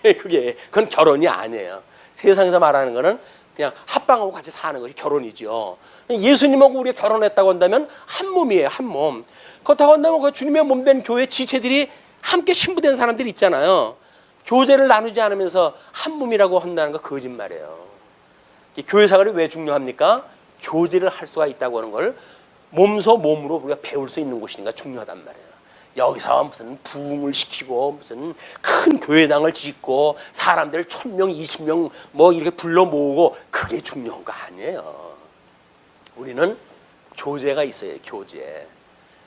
그건 결혼이 아니에요. 세상에서 말하는 거는 그냥 합방하고 같이 사는 것이 결혼이죠. 예수님하고 우리가 결혼했다고 한다면 한 몸이에요, 한 몸. 그렇다고 한다면 그 주님의 몸된 교회 지체들이 함께 신부된 사람들이 있잖아요. 교제를 나누지 않으면서 한 몸이라고 한다는 거 거짓말이에요. 교회 생활이 왜 중요합니까? 교제를 할 수가 있다고 하는 걸 몸소 몸으로 우리가 배울 수 있는 곳이니까 중요하단 말이에요. 여기서 무슨 부흥을 시키고 무슨 큰 교회당을 짓고 사람들 1000명, 20명 뭐 이렇게 불러 모으고 그게 중요한 거 아니에요. 우리는 교제가 있어요. 교제.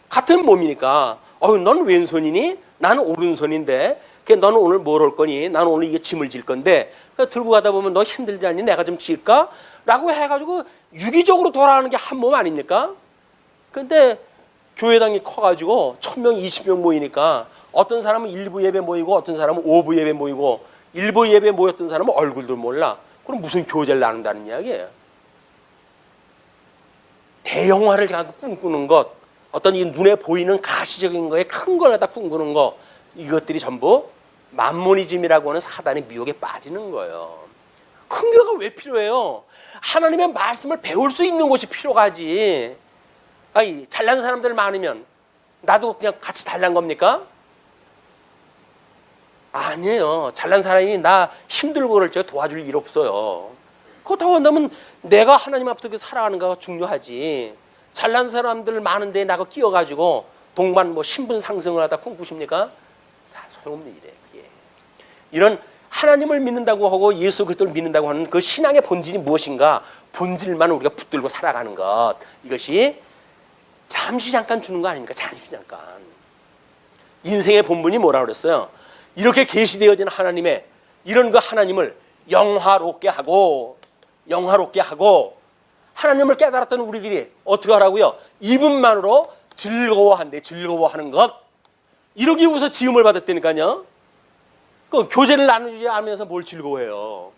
같은 몸이니까 넌 왼손이니? 나는 오른손인데 너는 오늘 뭘 할 거니? 나는 오늘 이게 짐을 질 건데 들고 가다 보면 너 힘들지 않니? 내가 좀 질까? 라고 해가지고 유기적으로 돌아가는 게 한 몸 아닙니까? 근데 교회당이 커가지고 1000명, 20명 모이니까 어떤 사람은 1부 예배 모이고 어떤 사람은 5부 예배 모이고 1부 예배 모였던 사람은 얼굴도 몰라. 그럼 무슨 교제를 나눈다는 이야기예요? 대형화를 꿈꾸는 것, 어떤 이 눈에 보이는 가시적인 거에 큰 걸 갖다 꿈꾸는 거, 이것들이 전부 만모니즘이라고 하는 사단의 미혹에 빠지는 거예요. 큰 교회가 왜 필요해요? 하나님의 말씀을 배울 수 있는 곳이 필요하지. 아니, 잘난 사람들 많으면 나도 그냥 같이 잘난 겁니까? 아니에요. 잘난 사람이 나 힘들고 그럴 때 도와줄 일 없어요. 그렇다고 한다면 내가 하나님 앞에서 살아가는가가 중요하지. 잘난 사람들 많은데 나가 끼어가지고 동반 뭐 신분 상승을 하다 꿈꾸십니까? 다 소용없는 일이에요. 그게. 이런 하나님을 믿는다고 하고 예수 그리스도를 믿는다고 하는 그 신앙의 본질이 무엇인가? 본질만 우리가 붙들고 살아가는 것. 이것이 잠시 잠깐 주는 거 아닙니까? 잠시 잠깐. 인생의 본분이 뭐라고 그랬어요? 이렇게 계시되어진 하나님의 이런 그 하나님을 영화롭게 하고 영화롭게 하고 하나님을 깨달았던 우리들이 어떻게 하라고요? 이분만으로 즐거워한대. 즐거워하는 것. 이러기 위해서 지음을 받았다니까요. 그 교제를 나누지 않으면서 뭘 즐거워해요?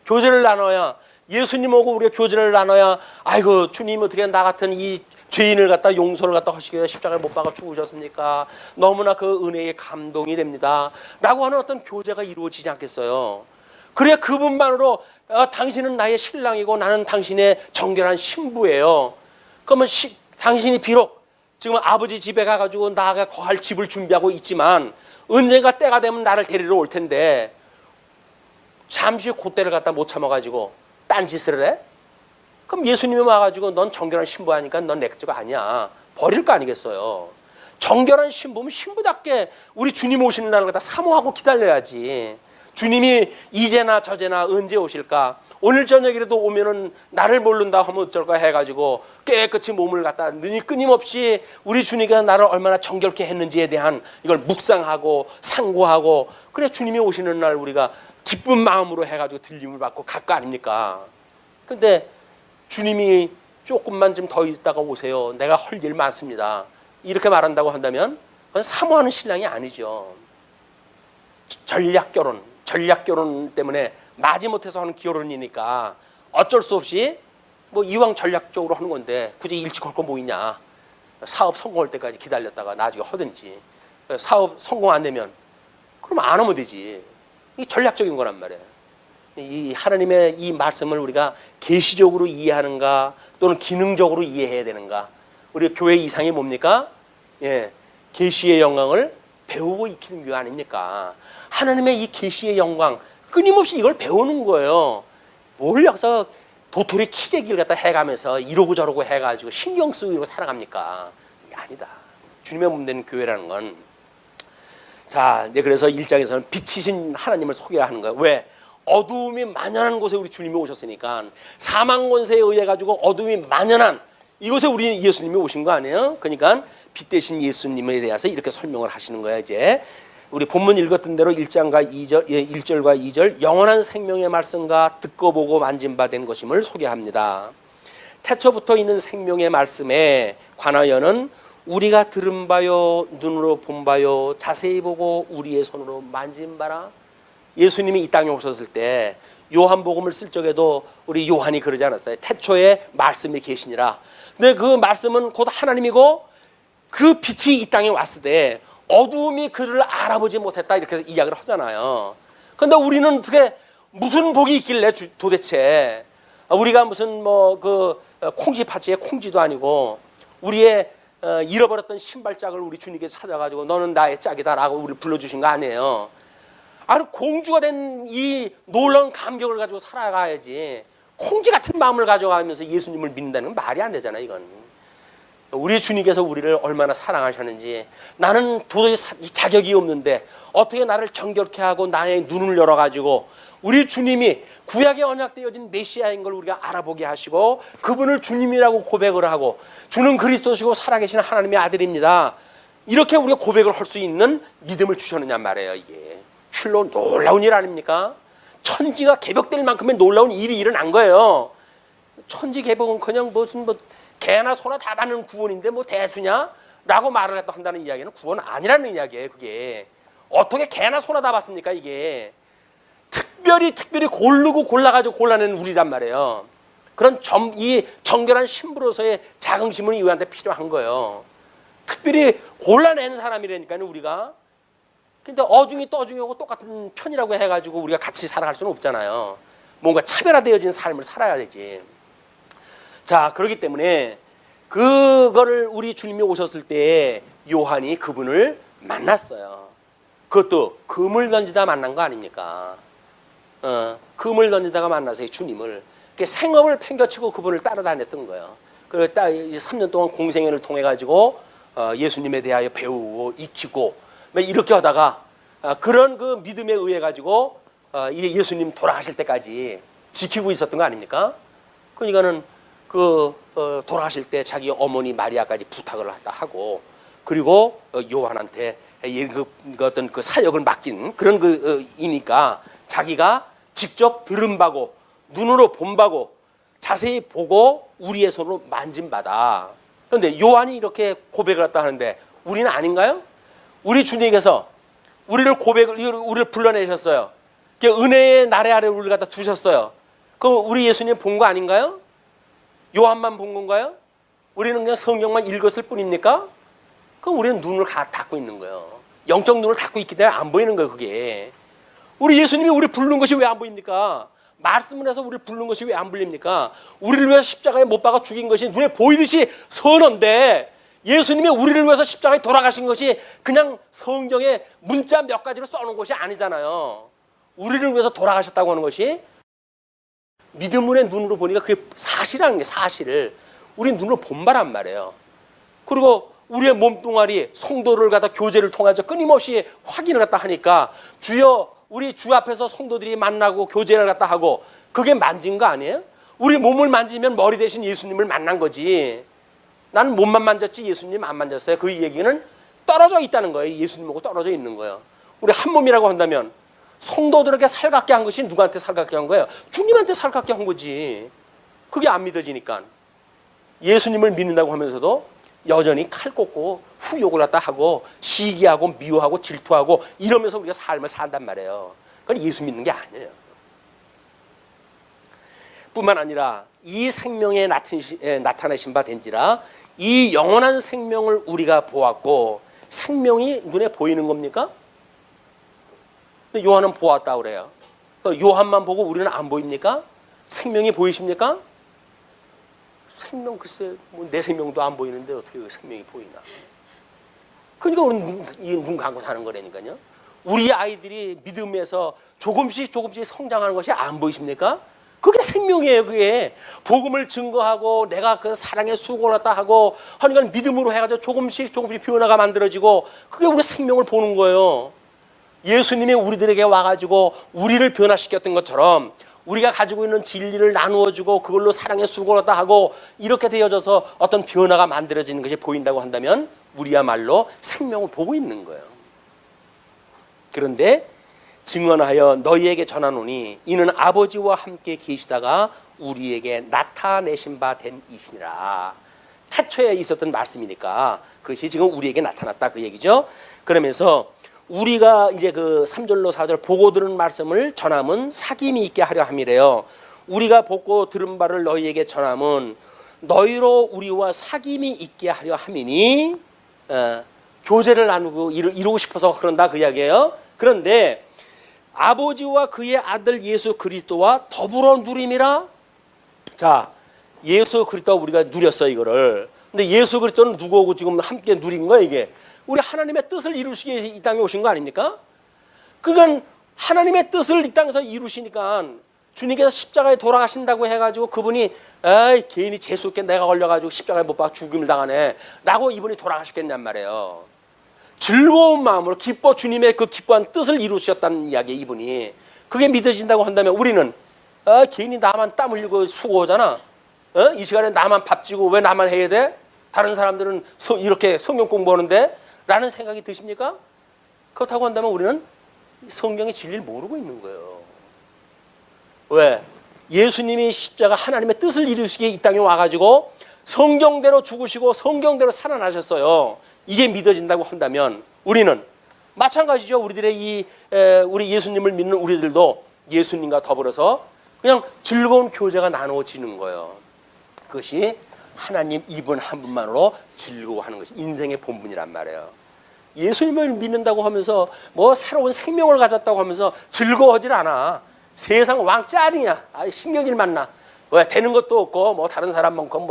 교제를 나눠야, 예수님하고 우리가 교제를 나눠야, 아이고 주님 어떻게 나 같은 이 죄인을 갖다 용서를 갖다 하시기 위해 십자가에 못 박아 죽으셨습니까? 너무나 그 은혜에 감동이 됩니다 라고 하는 어떤 교제가 이루어지지 않겠어요? 그래야 그분만으로 당신은 나의 신랑이고 나는 당신의 정결한 신부예요. 그러면 당신이 비록 지금 아버지 집에 가가지고 나가 거할 집을 준비하고 있지만 언젠가 때가 되면 나를 데리러 올 텐데 잠시 그때를 갖다 못 참아가지고 딴짓을 해? 그럼 예수님이 와가지고 넌 정결한 신부하니까 넌 내 쪽 아니야. 버릴 거 아니겠어요. 정결한 신부면 신부답게 우리 주님 오시는 날을 갖다 사모하고 기다려야지. 주님이 이제나 저제나 언제 오실까? 오늘 저녁이라도 오면은 나를 모른다 하면 어쩔까 해가지고 깨끗이 몸을 갖다 눈이 끊임없이 우리 주님께서 나를 얼마나 정결케 했는지에 대한 이걸 묵상하고 상고하고, 그래 주님이 오시는 날 우리가 기쁜 마음으로 해가지고 들림을 받고 갈 거 아닙니까? 근데 주님이 조금만 좀 더 있다가 오세요. 내가 할 일 많습니다. 이렇게 말한다고 한다면 그건 사모하는 신랑이 아니죠. 전략 결혼 때문에 마지못해서 하는 결혼이니까 어쩔 수 없이 뭐 이왕 전략적으로 하는 건데 굳이 일찍 할 거 뭐 있냐. 사업 성공할 때까지 기다렸다가 나중에 하든지. 사업 성공 안 되면 그럼 안 하면 되지. 이게 전략적인 거란 말이에요. 이 하나님의 이 말씀을 우리가 계시적으로 이해하는가 또는 기능적으로 이해해야 되는가. 우리 교회 이상이 뭡니까? 예, 계시의 영광을 배우고 익히는 교회 아닙니까? 하나님의 이 계시의 영광 끊임없이 이걸 배우는 거예요. 뭘 여기서 도토리 키재기를 갖다 해가면서 이러고 저러고 해가지고 신경 쓰고 이러고 살아갑니까? 이게 아니다. 주님의 몸 된 교회라는 건. 자, 이제 그래서 1장에서는 빛이신 하나님을 소개하는 거예요. 왜? 어두움이 만연한 곳에 우리 주님이 오셨으니까. 사망 권세에 의해 가지고 어두움이 만연한 이곳에 우리 예수님이 오신 거 아니에요? 그러니까 빛 대신 예수님에 대해서 이렇게 설명을 하시는 거야. 이제 우리 본문 읽었던 대로 1장과 2절, 1절과 2절 영원한 생명의 말씀과 듣고 보고 만진 바 된 것임을 소개합니다. 태초부터 있는 생명의 말씀에 관하여는 우리가 들은 바요, 눈으로 본 바요, 자세히 보고 우리의 손으로 만진 바라. 예수님이 이 땅에 오셨을 때 요한복음을 쓸 적에도 우리 요한이 그러지 않았어요? 태초에 말씀이 계시니라. 근데 그 말씀은 곧 하나님이고 그 빛이 이 땅에 왔을 때 어두움이 그를 알아보지 못했다 이렇게 해서 이야기를 하잖아요. 그런데 우리는 어떻게 무슨 복이 있길래 도대체 우리가 무슨 뭐 그 콩쥐 팥쥐의 콩쥐도 아니고 우리의 잃어버렸던 신발짝을 우리 주님께 찾아가지고 너는 나의 짝이다라고 우리를 불러주신 거 아니에요. 아니 공주가 된 이 놀라운 감격을 가지고 살아가야지 콩쥐 같은 마음을 가져가면서 예수님을 믿는다는 건 말이 안 되잖아. 이건 우리 주님께서 우리를 얼마나 사랑하셨는지, 나는 도저히 자격이 없는데 어떻게 나를 정결케 하고 나의 눈을 열어가지고 우리 주님이 구약에 언약되어진 메시아인 걸 우리가 알아보게 하시고 그분을 주님이라고 고백을 하고 주는 그리스도시고 살아계신 하나님의 아들입니다, 이렇게 우리가 고백을 할 수 있는 믿음을 주셨느냐 말이에요. 이게 실로 놀라운 일 아닙니까? 천지가 개벽될 만큼의 놀라운 일이 일어난 거예요. 천지 개벽은 그냥 무슨 뭐 개나 소나 다 받는 구원인데 뭐 대수냐? 라고 말을 했다 한다는 이야기는 구원 아니라는 이야기예요. 그게 어떻게 개나 소나 다 받습니까? 이게 특별히 고르고 골라가지고 골라내는 우리란 말이에요. 그런 이 정결한 신부로서의 자긍심은 이우한테 필요한 거예요. 특별히 골라내는 사람이라니까요, 우리가. 근데 어중이 떠중이하고 똑같은 편이라고 해가지고 우리가 같이 살아갈 수는 없잖아요. 뭔가 차별화되어진 삶을 살아야 되지. 자, 그렇기 때문에 그거를 우리 주님이 오셨을 때 요한이 그분을 만났어요. 그것도 금을 던지다 만난 거 아닙니까? 금을 던지다가 만나서 주님을 생업을 팽겨치고 그분을 따라다녔던 거예요. 그리고 딱 3년 동안 공생애를 통해 가지고 예수님에 대하여 배우고 익히고 이렇게 하다가 그런 그 믿음에 의해 가지고 예수님 돌아가실 때까지 지키고 있었던 거 아닙니까? 그러니까는 돌아가실 때 자기 어머니 마리아까지 부탁을 하고, 그리고 요한한테 어떤 그 사역을 맡긴 그런 이니까 자기가 직접 들은 바고 눈으로 본바고 자세히 보고 우리의 손으로 만짐받아. 그런데 요한이 이렇게 고백을 했다 하는데 우리는 아닌가요? 우리 주님께서 우리를 불러내셨어요. 은혜의 나래 아래 우리를 갖다 두셨어요. 그럼 우리 예수님 본 거 아닌가요? 요한만 본 건가요? 우리는 그냥 성경만 읽었을 뿐입니까? 그럼 우리는 눈을 닫고 있는 거예요. 영적 눈을 닫고 있기 때문에 안 보이는 거예요, 그게. 우리 예수님이 우리 부르는 것이 왜 안 보입니까? 말씀을 해서 우리를 부르는 것이 왜 안 보입니까? 우리를 위해서 십자가에 못 박아 죽인 것이 눈에 보이듯이 선언데 예수님이 우리를 위해서 십자가에 돌아가신 것이 그냥 성경에 문자 몇 가지로 써놓은 것이 아니잖아요. 우리를 위해서 돌아가셨다고 하는 것이 믿음의 눈으로 보니까 그게 사실이라는 게 사실을 우리 눈으로 본바란 말이에요. 그리고 우리의 몸뚱아리 성도를 갖다 교제를 통해서 끊임없이 확인을 갖다 하니까 주여 우리 주 앞에서 성도들이 만나고 교제를 갖다 하고 그게 만진 거 아니에요? 우리 몸을 만지면 머리 대신 예수님을 만난 거지. 나는 몸만 만졌지 예수님 안 만졌어요. 그 얘기는 떨어져 있다는 거예요. 예수님하고 떨어져 있는 거예요. 우리 한 몸이라고 한다면 성도들에게 살갑게 한 것이 누구한테 살갑게 한 거예요? 주님한테 살갑게 한 거지. 그게 안 믿어지니까 예수님을 믿는다고 하면서도 여전히 칼 꽂고 후욕을 갖다 하고 시기하고 미워하고 질투하고 이러면서 우리가 삶을 산단 말이에요. 그건 예수 믿는 게 아니에요. 뿐만 아니라 이 생명에 나타내신 바 된지라 이 영원한 생명을 우리가 보았고 생명이 눈에 보이는 겁니까? 요한은 보았다고 그래요. 요한만 보고 우리는 안 보입니까? 생명이 보이십니까? 생명 글쎄 내 생명도 안 보이는데 어떻게 생명이 보이나? 그러니까 우리는 눈 감고 사는 거라니까요. 우리 아이들이 믿음에서 조금씩 성장하는 것이 안 보이십니까? 그게 생명이에요. 그게 복음을 증거하고 내가 그 사랑의 수고를 했다 하고 하니까 믿음으로 해가지고 조금씩 변화가 만들어지고 그게 우리 생명을 보는 거예요. 예수님이 우리들에게 와가지고 우리를 변화시켰던 것처럼 우리가 가지고 있는 진리를 나누어주고 그걸로 사랑의 수고를 했다 하고 이렇게 되어져서 어떤 변화가 만들어지는 것이 보인다고 한다면 우리야말로 생명을 보고 있는 거예요. 그런데 증언하여 너희에게 전하노니 이는 아버지와 함께 계시다가 우리에게 나타내신 바 된 이시니라. 태초에 있었던 말씀이니까 그것이 지금 우리에게 나타났다 그 얘기죠. 그러면서 우리가 이제 그 3절로 4절 보고 들은 말씀을 전함은 사귐이 있게 하려 함이래요. 우리가 보고 들은 바를 너희에게 전함은 너희로 우리와 사귐이 있게 하려 함이니 교제를 나누고 이루고 싶어서 그런다 그 이야기예요. 그런데 아버지와 그의 아들 예수 그리스도와 더불어 누림이라. 자, 예수 그리스도와 우리가 누렸어 이거를. 근데 예수 그리스도는 누구하고 지금 함께 누린 거야 이게? 우리 하나님의 뜻을 이루시기 위해서 이 땅에 오신 거 아닙니까? 그건 하나님의 뜻을 이 땅에서 이루시니까 주님께서 십자가에 돌아가신다고 해가지고 그분이 에이 괜히 재수없게 내가 걸려가지고 십자가에 못 박아 죽임을 당하네 라고 이분이 돌아가셨겠냔 말이에요. 즐거운 마음으로 기뻐 주님의 그 기뻐한 뜻을 이루셨다는 이야기 이분이. 그게 믿어진다고 한다면 우리는 괜히 나만 땀 흘리고 수고하잖아. 이 시간에 나만 밥 지고 왜 나만 해야 돼? 다른 사람들은 이렇게 성경 공부하는데 라는 생각이 드십니까? 그렇다고 한다면 우리는 성경의 진리를 모르고 있는 거예요. 왜? 예수님이 십자가 하나님의 뜻을 이루시기에 이 땅에 와가지고 성경대로 죽으시고 성경대로 살아나셨어요. 이게 믿어진다고 한다면 우리는 마찬가지죠. 우리 예수님을 믿는 우리들도 예수님과 더불어서 그냥 즐거운 교제가 나누어지는 거예요. 그것이 하나님 이분 한 분만으로 즐거워하는 것이 인생의 본분이란 말이에요. 예수님을 믿는다고 하면서 뭐 새로운 생명을 가졌다고 하면서 즐거워하질 않아. 세상 왕 짜증이야. 신경질 만나. 왜 되는 것도 없고 뭐 다른 사람만큼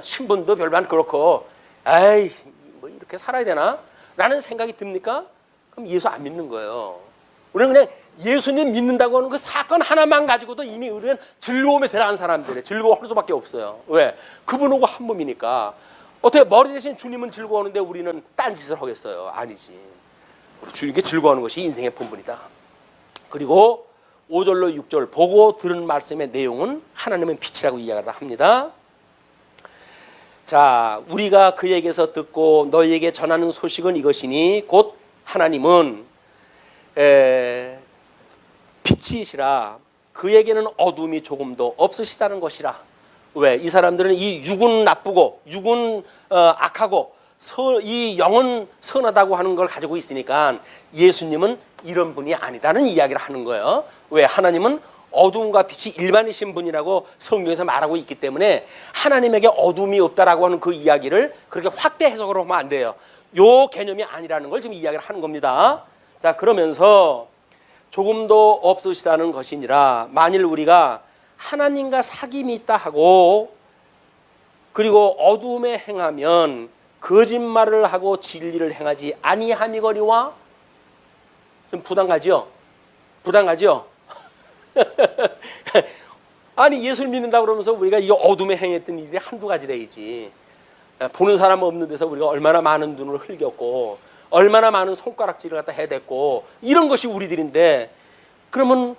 신분도 별반 그렇고 아이 뭐 이렇게 살아야 되나? 라는 생각이 듭니까? 그럼 예수 안 믿는 거예요. 우리는 그냥 예수님 믿는다고 하는 그 사건 하나만 가지고도 이미 우리는 즐거움에 들어간 사람들이에요. 즐거워할 수밖에 없어요. 왜? 그분하고 한 몸이니까. 어떻게 머리 대신 주님은 즐거워하는데 우리는 딴짓을 하겠어요? 아니지. 우리 주님께 즐거워하는 것이 인생의 본분이다. 그리고 5절로 6절 보고 들은 말씀의 내용은 하나님은 빛이라고 이야기를 합니다. 자, 우리가 그에게서 듣고 너희에게 전하는 소식은 이것이니 곧 하나님은 빛이시라. 그에게는 어둠이 조금도 없으시다는 것이라. 왜? 이 사람들은 이 육은 나쁘고 육은 악하고 이 영은 선하다고 하는 걸 가지고 있으니까 예수님은 이런 분이 아니다는 이야기를 하는 거예요. 왜? 하나님은 어둠과 빛이 일반이신 분이라고 성경에서 말하고 있기 때문에 하나님에게 어둠이 없다라고 하는 그 이야기를 그렇게 확대 해석으로 하면 안 돼요. 요 개념이 아니라는 걸 지금 이야기를 하는 겁니다. 자, 그러면서 조금도 없으시다는 것이니라. 만일 우리가 하나님과 사귐이 있다 하고 그리고 어둠에 행하면 거짓말을 하고 진리를 행하지 아니함이거니와. 좀 부담가죠? 부담가죠? 아니 예수를 믿는다고 그러면서 우리가 이 어둠에 행했던 일이 한두 가지래야지. 보는 사람 없는 데서 우리가 얼마나 많은 눈을 흘겼고 얼마나 많은 손가락질을 갖다 해댔고 이런 것이 우리들인데, 그러면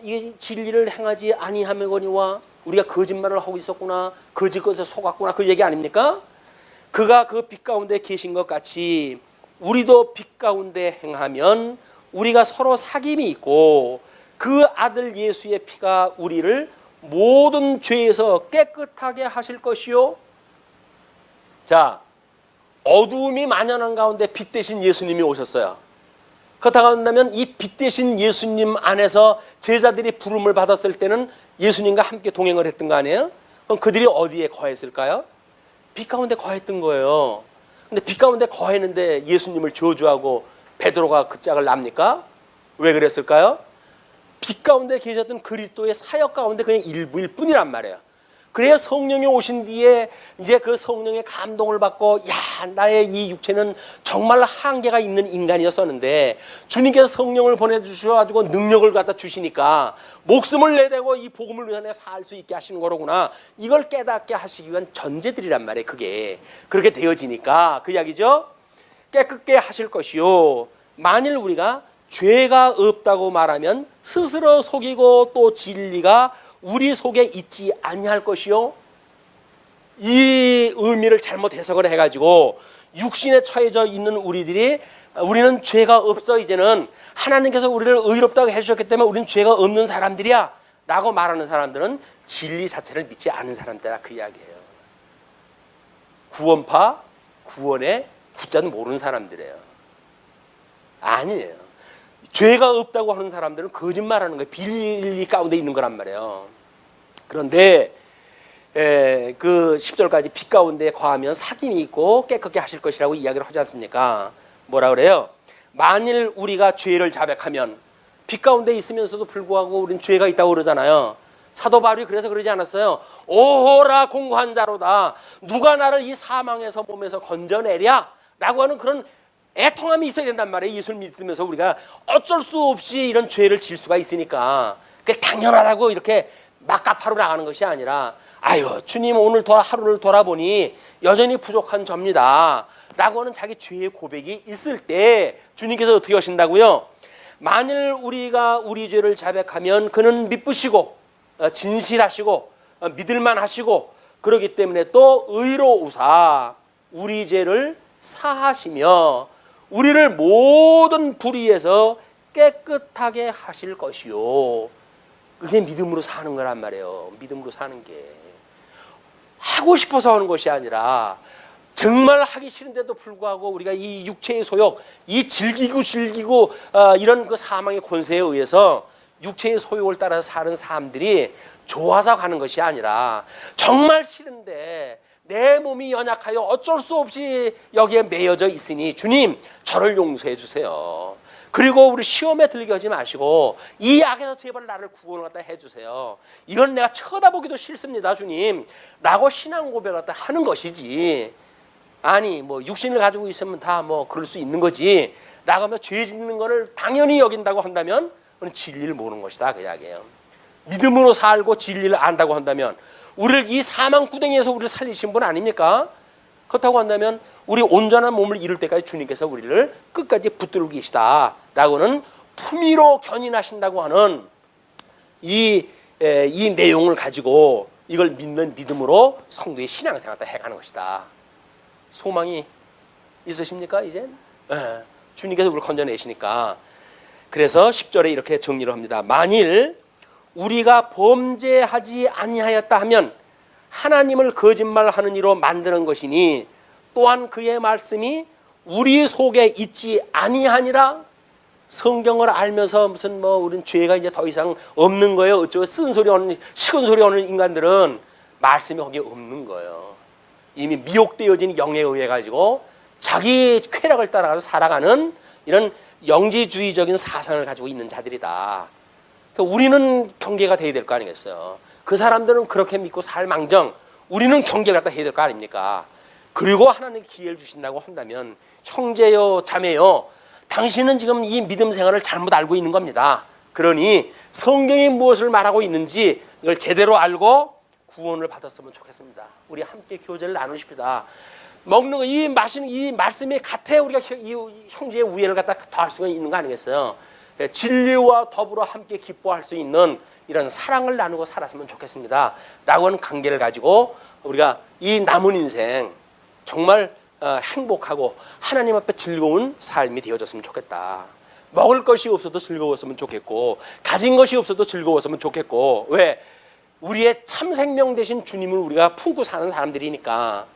이 진리를 행하지 아니함이거니와 우리가 거짓말을 하고 있었구나, 거짓 것에 속았구나, 그 얘기 아닙니까? 그가 그 빛 가운데 계신 것 같이 우리도 빛 가운데 행하면 우리가 서로 사귐이 있고 그 아들 예수의 피가 우리를 모든 죄에서 깨끗하게 하실 것이요. 자, 어두움이 만연한 가운데 빛 대신 예수님이 오셨어요. 그렇다고 한다면 이 빛 대신 예수님 안에서 제자들이 부름을 받았을 때는 예수님과 함께 동행을 했던 거 아니에요? 그럼 그들이 어디에 거했을까요? 빛 가운데 거했던 거예요. 근데 빛 가운데 거했는데 예수님을 저주하고 베드로가 그 짝을 납니까? 왜 그랬을까요? 빛 가운데 계셨던 그리스도의 사역 가운데 그냥 일부일 뿐이란 말이에요. 그래야 성령이 오신 뒤에 이제 그 성령의 감동을 받고, 야, 나의 이 육체는 정말 한계가 있는 인간이었었는데 주님께서 성령을 보내주셔가지고 능력을 갖다 주시니까 목숨을 내대고 이 복음을 위해서 내가 살 수 있게 하시는 거로구나, 이걸 깨닫게 하시기 위한 전제들이란 말이에요. 그게 그렇게 되어지니까 그 이야기죠. 깨끗게 하실 것이요. 만일 우리가 죄가 없다고 말하면 스스로 속이고 또 진리가 우리 속에 있지 아니할 것이요. 이 의미를 잘못 해석을 해가지고 육신에 처해져 있는 우리는 죄가 없어, 이제는 하나님께서 우리를 의롭다고 해주셨기 때문에 우리는 죄가 없는 사람들이야 라고 말하는 사람들은 진리 자체를 믿지 않은 사람들이라, 그 이야기예요. 구원파, 구원의 구자는 모르는 사람들이에요. 아니에요. 죄가 없다고 하는 사람들은 거짓말하는 거예요. 비리 가운데 있는 거란 말이에요. 그런데 그 10절까지 빛 가운데 거하면 사귐이 있고 깨끗게 하실 것이라고 이야기를 하지 않습니까? 뭐라 그래요? 만일 우리가 죄를 자백하면, 빛 가운데 있으면서도 불구하고 우리는 죄가 있다고 그러잖아요. 사도 바울이 그래서 그러지 않았어요? 오호라 공고한 자로다, 누가 나를 이 사망에서 몸에서 건져내랴 라고 하는 그런 애통함이 있어야 된단 말이에요. 예수를 믿으면서 우리가 어쩔 수 없이 이런 죄를 질 수가 있으니까 그게 당연하다고 이렇게 막가파로 나가는 것이 아니라, 아유 주님 오늘 하루를 돌아보니 여전히 부족한 접니다 라고 하는 자기 죄의 고백이 있을 때 주님께서 어떻게 하신다고요? 만일 우리가 우리 죄를 자백하면 그는 미쁘시고 진실하시고 믿을만 하시고 그러기 때문에 또 의로우사 우리 죄를 사하시며 우리를 모든 불의에서 깨끗하게 하실 것이요. 그게 믿음으로 사는 거란 말이에요. 믿음으로 사는 게 하고 싶어서 하는 것이 아니라 정말 하기 싫은데도 불구하고 우리가 이 육체의 소욕, 이 즐기고 이런 그 사망의 권세에 의해서 육체의 소욕을 따라서 사는 사람들이 좋아서 가는 것이 아니라 정말 싫은데 내 몸이 연약하여 어쩔 수 없이 여기에 매여져 있으니 주님 저를 용서해 주세요. 그리고 우리 시험에 들게 하지 마시고 이 악에서 제발 나를 구원을 갖다 해주세요. 이건 내가 쳐다보기도 싫습니다 주님 라고 신앙 고백을 갖다 하는 것이지, 아니 뭐 육신을 가지고 있으면 다 뭐 그럴 수 있는 거지 라고 하면 죄 짓는 거를 당연히 여긴다고 한다면 그건 진리를 모르는 것이다, 그 이야기예요. 믿음으로 살고 진리를 안다고 한다면 우리를 이 사망 구덩이에서 우리를 살리신 분 아닙니까? 그렇다고 한다면 우리 온전한 몸을 이룰 때까지 주님께서 우리를 끝까지 붙들고 계시다 라고는 품위로 견인하신다고 하는 이 내용을 가지고 이걸 믿는 믿음으로 성도의 신앙생활을 해가는 것이다. 소망이 있으십니까 이제? 주님께서 우리를 건져내시니까. 그래서 10절에 이렇게 정리를 합니다. 만일 우리가 범죄하지 아니하였다 하면 하나님을 거짓말하는 이로 만드는 것이니 또한 그의 말씀이 우리 속에 있지 아니하니라. 성경을 알면서 무슨 우리는 죄가 이제 더 이상 없는 거예요. 어쩌고 쓴소리 하는 식은 소리 하는 인간들은 말씀이 거기에 없는 거예요. 이미 미혹되어진 영에 의해 가지고 자기 쾌락을 따라가서 살아가는 이런 영지주의적인 사상을 가지고 있는 자들이다. 그러니까 우리는 경계가 돼야 될 거 아니겠어요. 그 사람들은 그렇게 믿고 살 망정 우리는 경계를 갖다 해야 될 거 아닙니까? 그리고 하나님 기회를 주신다고 한다면 형제요 자매요 당신은 지금 이 믿음 생활을 잘못 알고 있는 겁니다. 그러니 성경이 무엇을 말하고 있는지 이걸 제대로 알고 구원을 받았으면 좋겠습니다. 우리 함께 교제를 나누십시다. 먹는 거, 이 마시는 이 말씀이 같아 우리가 이 형제의 우애를 갖다 더할 수가 있는 거 아니겠어요? 진리와 더불어 함께 기뻐할 수 있는 이런 사랑을 나누고 살았으면 좋겠습니다. 라고 하는 관계를 가지고 우리가 이 남은 인생 정말 행복하고 하나님 앞에 즐거운 삶이 되어졌으면 좋겠다. 먹을 것이 없어도 즐거웠으면 좋겠고 가진 것이 없어도 즐거웠으면 좋겠고 왜? 우리의 참 생명 되신 주님을 우리가 품고 사는 사람들이니까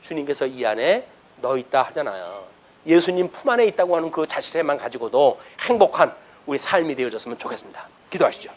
주님께서 이 안에 너 있다 하잖아요. 예수님 품 안에 있다고 하는 그 자체만 가지고도 행복한 우리 삶이 되어졌으면 좋겠습니다. 기도하시죠.